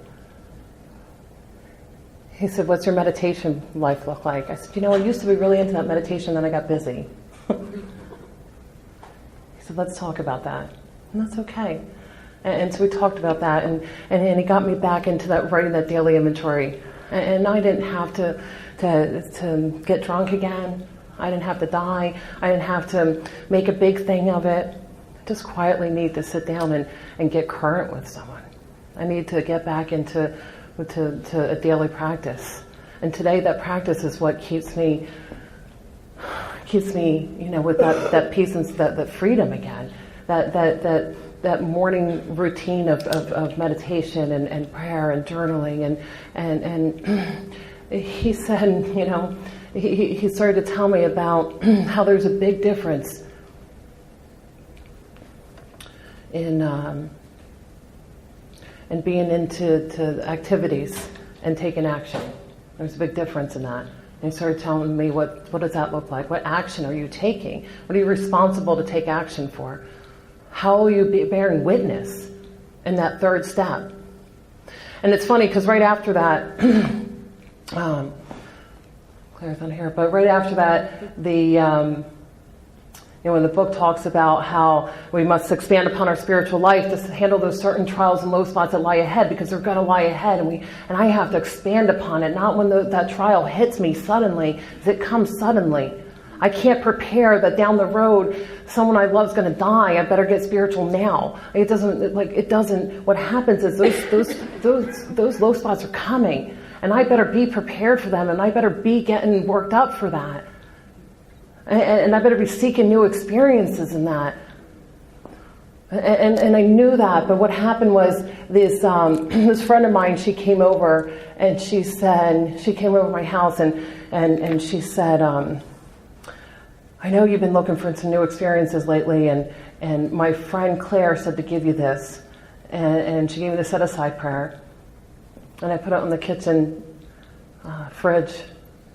He said, what's your meditation life look like? I said, I used to be really into that meditation, then I got busy. He said, let's talk about that. And that's okay. And so we talked about that, and he got me back into that, writing that daily inventory. And I didn't have to get drunk again. I didn't have to die. I didn't have to make a big thing of it. I just quietly need to sit down and get current with someone. I need to get back into a daily practice. And today that practice is what keeps me with that peace and that freedom again. That morning routine of meditation and prayer and journaling and he said, he started to tell me about how there's a big difference in being into activities and taking action. There's a big difference in that. And he started telling me what does that look like? What action are you taking? What are you responsible to take action for? How will you be bearing witness in that third step? And it's funny because right after that, Claire's on here. But right after that, when the book talks about how we must expand upon our spiritual life to handle those certain trials and low spots that lie ahead, because they're going to lie ahead, and I have to expand upon it, not when that trial hits me suddenly, because it comes suddenly. I can't prepare that down the road someone I love is going to die. I better get spiritual now. It doesn't. What happens is those low spots are coming, and I better be prepared for them, and I better be getting worked up for that. And I better be seeking new experiences in that. And I knew that, but what happened was this friend of mine, she came over and she came over to my house and she said, I know you've been looking for some new experiences lately, and my friend Claire said to give you this. And she gave me the set-aside prayer. And I put it on the kitchen fridge.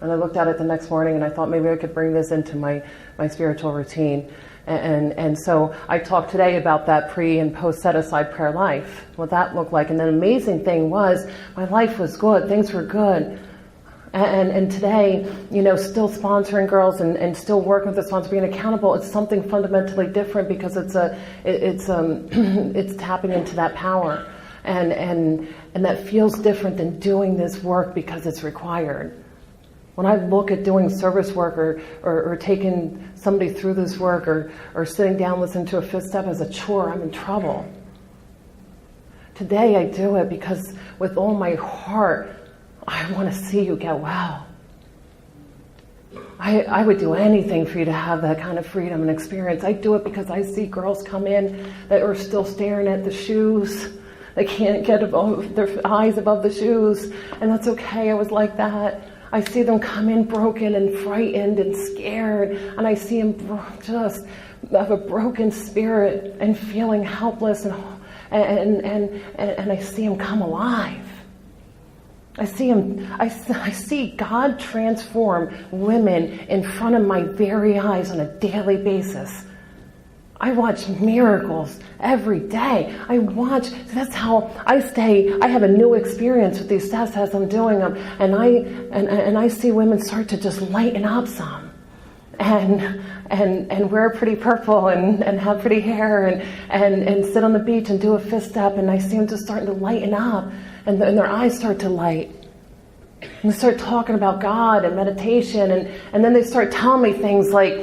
And I looked at it the next morning and I thought maybe I could bring this into my spiritual routine. And so I talked today about that pre and post set-aside prayer life, what that looked like. And the amazing thing was my life was good. Things were good. And today, still sponsoring girls and still working with the sponsor, being accountable, it's something fundamentally different because it's tapping into that power. And that feels different than doing this work because it's required. When I look at doing service work or taking somebody through this work or sitting down listening to a fifth step as a chore, I'm in trouble. Today I do it because with all my heart, I want to see you get well. I would do anything for you to have that kind of freedom and experience. I do it because I see girls come in that are still staring at the shoes. They can't get their eyes above the shoes, and that's okay. I was like that. I see them come in broken and frightened and scared, and I see them just have a broken spirit and feeling helpless, and I see them come alive. I see God transform women in front of my very eyes on a daily basis. I watch miracles every day. That's how I stay. I have a new experience with these steps as I'm doing them, and I see women start to just lighten up some, and wear pretty purple and have pretty hair and sit on the beach and do a fifth step, and I see them just starting to lighten up, and their eyes start to light. And they start talking about God and meditation, and then they start telling me things like,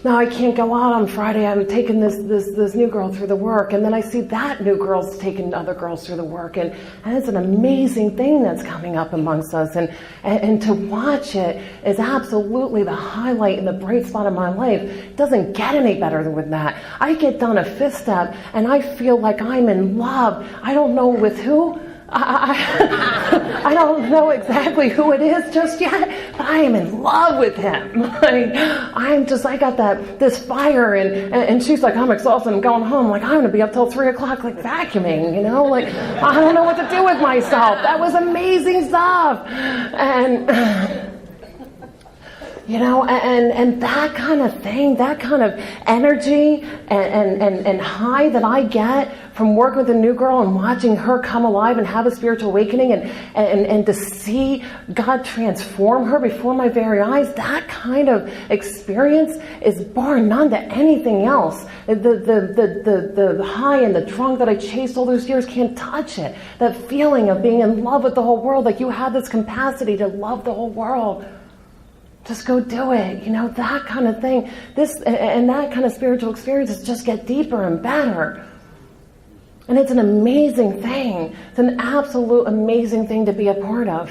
no, I can't go out on Friday. I'm taking this new girl through the work. And then I see that new girl's taking other girls through the work. And it's an amazing thing that's coming up amongst us. And to watch it is absolutely the highlight and the bright spot of my life. It doesn't get any better than that. I get done a fifth step and I feel like I'm in love. I don't know with who. I don't know exactly who it is just yet, but I am in love with him. I got this fire, and she's like, I'm exhausted, I'm going home. Like, I'm going to be up till 3 o'clock, like vacuuming, I don't know what to do with myself. That was amazing stuff. And that kind of thing, that kind of energy and high that I get from working with a new girl and watching her come alive and have a spiritual awakening and to see God transform her before my very eyes, that kind of experience is bar none to anything else. The high and the drunk that I chased all those years can't touch it. That feeling of being in love with the whole world, like you have this capacity to love the whole world. Just go do it, that kind of thing. And that kind of spiritual experiences just get deeper and better. And it's an amazing thing. It's an absolute amazing thing to be a part of.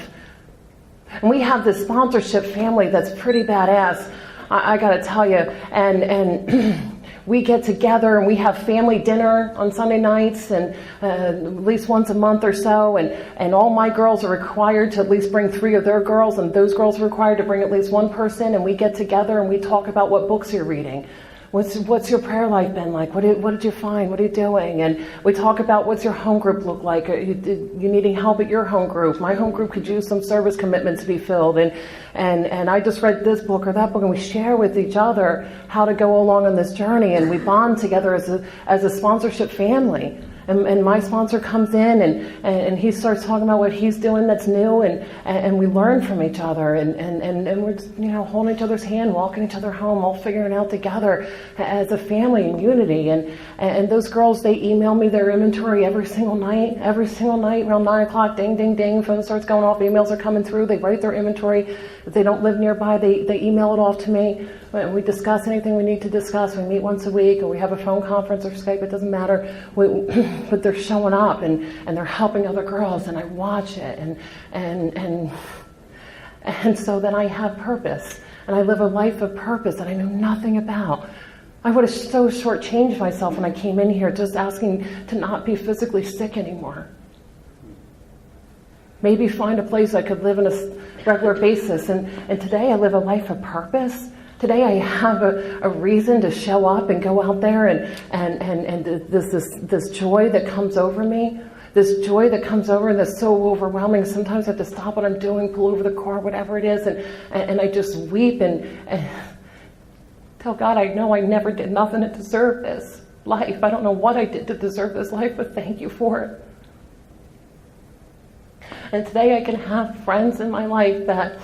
And we have this sponsorship family that's pretty badass, I got to tell you. And we get together and we have family dinner on Sunday nights and at least once a month or so. And all my girls are required to at least bring 3 of their girls, and those girls are required to bring at least one person. And we get together and we talk about what books you're reading. What's your prayer life been like? What did you find? What are you doing? And we talk about what's your home group look like? Are you needing help at your home group? My home group could use some service commitments to be filled. And I just read this book or that book, and we share with each other how to go along on this journey, and we bond together as a sponsorship family. And my sponsor comes in and he starts talking about what he's doing that's new, and we learn from each other, and we're just, holding each other's hand, walking each other home, all figuring it out together as a family in unity. And those girls, they email me their inventory every single night around 9 o'clock, ding, ding, ding, phone starts going off, emails are coming through, they write their inventory. If they don't live nearby, they email it off to me. We discuss anything we need to discuss. We meet once a week, or we have a phone conference or Skype, it doesn't matter. But they're showing up and they're helping other girls, and I watch it, and so then I have purpose, and I live a life of purpose that I know nothing about. I would have so shortchanged myself when I came in here, just asking to not be physically sick anymore. Maybe find a place I could live on a regular basis, and today I live a life of purpose. Today I have a reason to show up and go out there, and this joy that comes over me, this joy that comes over and that's so overwhelming. Sometimes I have to stop what I'm doing, pull over the car, whatever it is, and I just weep and tell God, I know I never did nothing to deserve this life. I don't know what I did to deserve this life, but thank you for it. And today I can have friends in my life that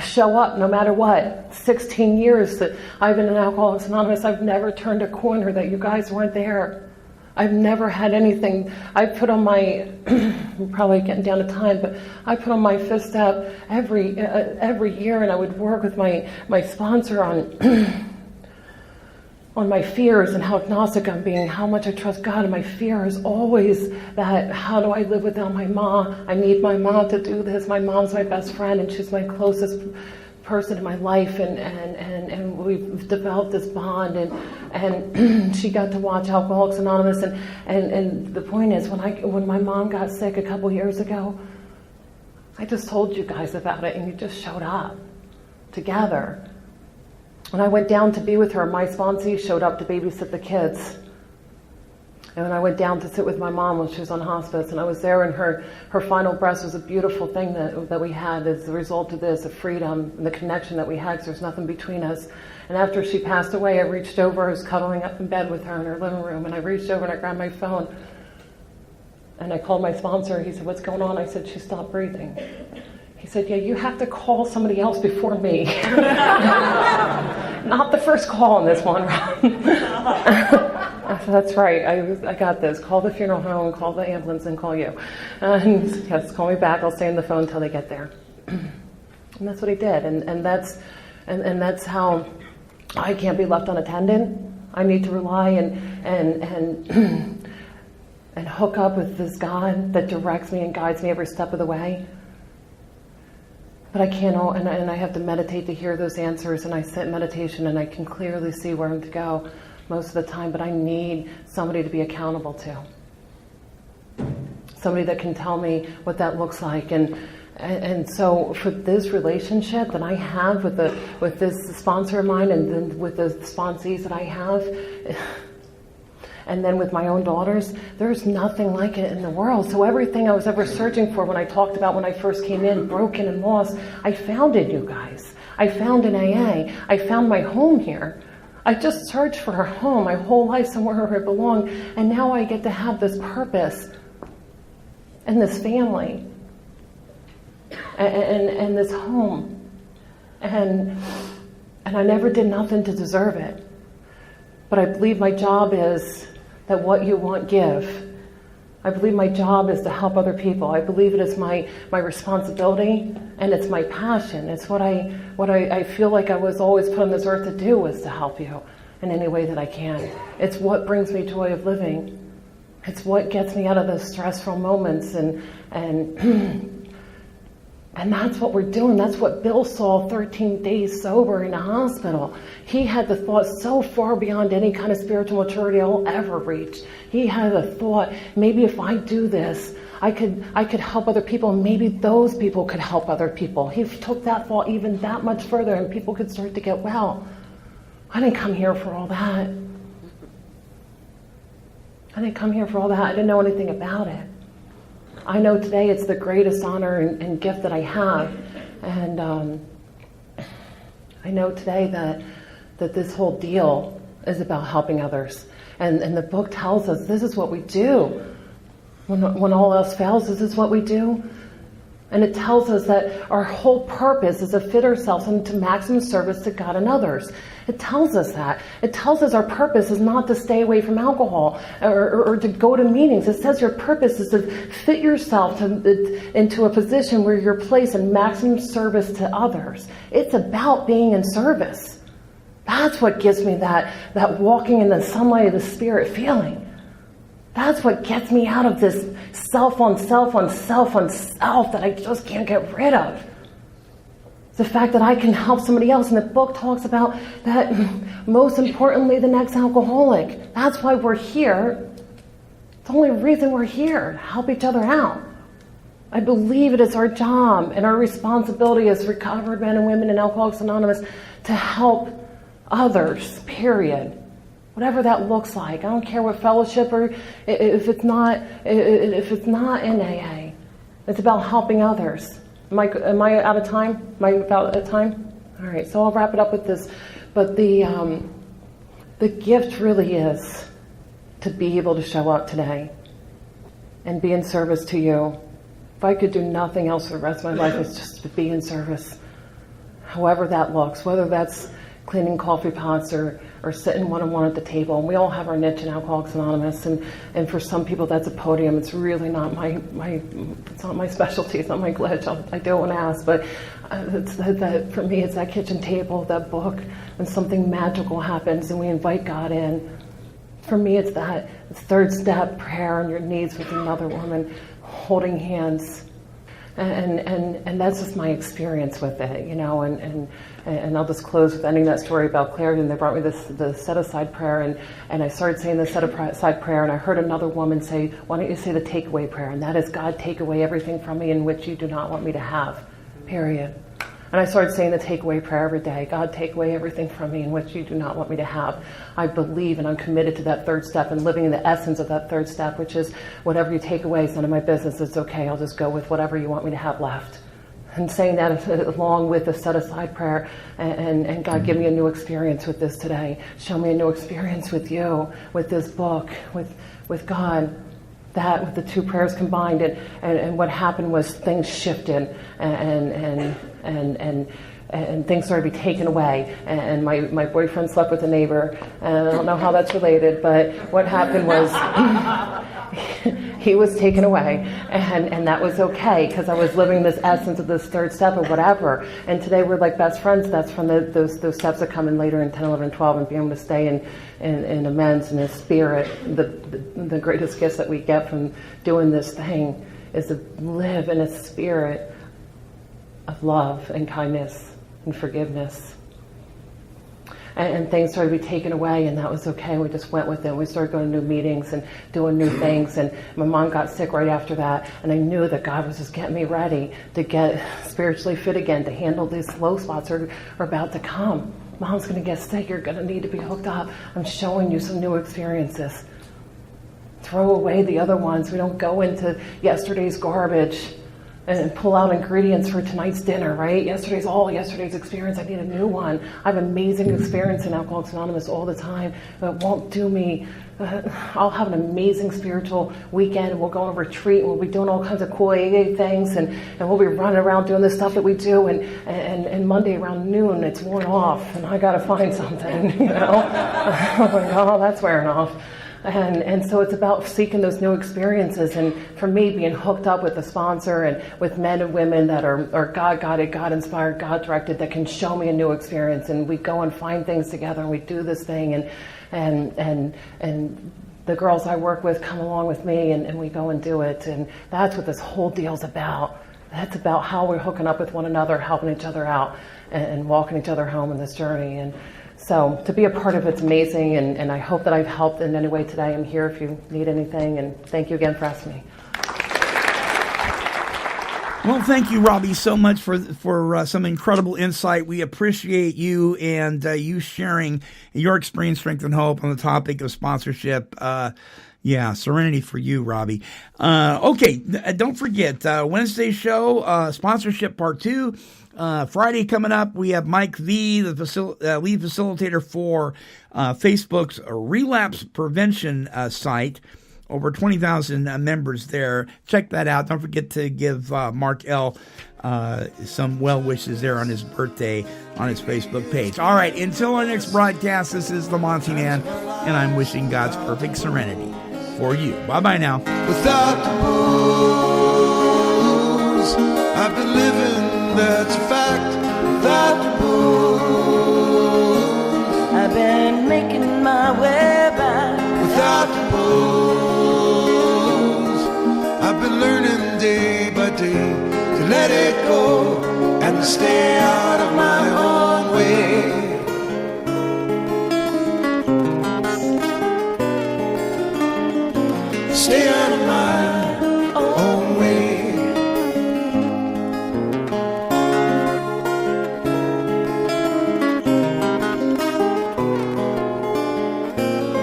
show up no matter what. 16 years that I've been in Alcoholics Anonymous, I've never turned a corner that you guys weren't there. I've never had anything. I put on my, I'm probably getting down to time, but I put on my fifth step every year, and I would work with my sponsor on my fears and how agnostic I'm being, how much I trust God. And my fear is always that, how do I live without my mom? I need my mom to do this. My mom's my best friend, and she's my closest person in my life, and we've developed this bond, and she got to watch Alcoholics Anonymous, and the point is, when my mom got sick a couple years ago, I just told you guys about it, and you just showed up together. When I went down to be with her, my sponsee showed up to babysit the kids. And when I went down to sit with my mom when she was on hospice, and I was there, and her final breath was a beautiful thing that we had as a result of this, of freedom and the connection that we had, because there's nothing between us. And after she passed away, I reached over, I was cuddling up in bed with her in her living room, and I reached over and I grabbed my phone. And I called my sponsor. He said, "What's going on?" I said, "She stopped breathing." He said, "Yeah, you have to call somebody else before me." Not the first call on this one, I said, "That's right, I got this. Call the funeral home, call the ambulance, and call you. And yes, call me back. I'll stay on the phone until they get there." And that's what he did. And that's how I can't be left unattended. I need to rely and hook up with this God that directs me and guides me every step of the way. But I can't, and I have to meditate to hear those answers, and I sit in meditation and I can clearly see where I'm to go most of the time, but I need somebody to be accountable to. Somebody that can tell me what that looks like. And so for this relationship that I have with this sponsor of mine, and then with the sponsees that I have, and then with my own daughters, there's nothing like it in the world. So everything I was ever searching for when I talked about when I first came in, broken and lost, I found in you guys. I found in AA. I found my home here. I just searched for a home my whole life, somewhere where I belong, and now I get to have this purpose and this family and this home. And I never did nothing to deserve it. But I believe my job is that what you want, give. I believe my job is to help other people. I believe it is my responsibility, and it's my passion. It's what I feel like I was always put on this earth to do, was to help you in any way that I can. It's what brings me joy of living. It's what gets me out of those stressful moments, and that's what we're doing. That's what Bill saw 13 days sober in the hospital. He had the thought so far beyond any kind of spiritual maturity I'll ever reach. He had a thought, maybe if I do this, I could help other people, and maybe those people could help other people. He took that thought even that much further, and people could start to get well. I didn't come here for all that. I didn't come here for all that. I didn't know anything about it. I know today it's the greatest honor and gift that I have. And I know today that this whole deal is about helping others. And the book tells us this is what we do. When all else fails, this is what we do. And it tells us that our whole purpose is to fit ourselves into maximum service to God and others. It tells us that. It tells us our purpose is not to stay away from alcohol or to go to meetings. It says your purpose is to fit yourself into a position where you're placed in maximum service to others. It's about being in service. That's what gives me that walking in the sunlight of the Spirit feeling. That's what gets me out of this self on self on self on self that I just can't get rid of. The fact that I can help somebody else. And the book talks about that, most importantly, the next alcoholic. That's why we're here. It's the only reason we're here, to help each other out. I believe it is our job and our responsibility as recovered men and women in Alcoholics Anonymous to help others, period. Whatever that looks like. I don't care what fellowship or if it's not in AA. It's about helping others. Am I out of time? Am I about out of time? All right, so I'll wrap it up with this. But the gift really is to be able to show up today and be in service to you. If I could do nothing else for the rest of my life, it's just to be in service. However that looks, whether that's cleaning coffee pots or sitting one-on-one at the table. And we all have our niche in Alcoholics Anonymous. And for some people, that's a podium. It's really not it's not my specialty. It's not my glitch. I do it when asked. But for me, it's that kitchen table, that book, and something magical happens and we invite God in. For me, it's that third step, prayer on your knees with another woman, holding hands. And that's just my experience with it, and I'll just close with ending that story about Clarity. And they brought me the set-aside prayer, and I started saying the set-aside prayer, and I heard another woman say, why don't you say the takeaway prayer? And that is, God, take away everything from me in which you do not want me to have, period. And I started saying the takeaway prayer every day. God, take away everything from me in which you do not want me to have. I believe and I'm committed to that third step and living in the essence of that third step, which is whatever you take away is none of my business. It's okay. I'll just go with whatever you want me to have left. And saying that along with the set-aside prayer, and God, give me a new experience with this today. Show me a new experience with you, with this book, with God. That with the two prayers combined, and what happened was things shifted, and things started to be taken away. And my boyfriend slept with a neighbor, and I don't know how that's related, but what happened was he was taken away, and that was okay, because I was living this essence of this third step or whatever. And today we're like best friends. That's from those steps that come in later in 10, 11, 12, and being able to stay in amends and the spirit. The greatest gifts that we get from doing this thing is to live in a spirit of love and kindness and forgiveness. And things started to be taken away, and that was okay. We just went with it. We started going to new meetings and doing new things. And my mom got sick right after that, and I knew that God was just getting me ready to get spiritually fit again, to handle these low spots are about to come. Mom's going to get sick. You're going to need to be hooked up. I'm showing you some new experiences. Throw away the other ones. We don't go into yesterday's garbage and pull out ingredients for tonight's dinner, right? Yesterday's experience. I need a new one. I have amazing experience in Alcoholics Anonymous all the time, but it won't do me. I'll have an amazing spiritual weekend, and we'll go on a retreat, and we'll be doing all kinds of cool AA things, and we'll be running around doing the stuff that we do, and Monday around noon, it's worn off, and I gotta find something, I'm like, oh, that's wearing off. And so it's about seeking those new experiences, and for me, being hooked up with a sponsor and with men and women that are God-guided, God-inspired, God-directed, that can show me a new experience, and we go and find things together, and we do this thing, and the girls I work with come along with me, and we go and do it, and that's what this whole deal's about. That's about how we're hooking up with one another, helping each other out, and walking each other home in this journey. And so to be a part of it's amazing, and I hope that I've helped in any way today. I'm here if you need anything, and thank you again for asking me. Well, thank you, Robbie, so much for some incredible insight. We appreciate you and you sharing your experience, strength, and hope on the topic of sponsorship. Serenity for you, Robbie. Okay, don't forget, Wednesday's show, sponsorship part 2. Friday coming up, we have Mike V, the lead facilitator for Facebook's relapse prevention site. Over 20,000 members there. Check that out. Don't forget to give Mark L. Some well wishes there on his birthday on his Facebook page. All right, until our next broadcast, this is the Monty Man, and I'm wishing God's perfect serenity for you. Bye-bye now. Without the booze, I've been living, that's a fact. Without the booze, I've been making my way back. without the booze, I've been learning day by day to let it go and stay out of my own way. Stay out of my own way.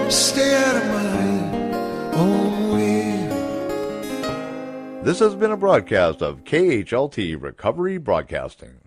Stay out of my own way. This has been a broadcast of KHLT Recovery Broadcasting.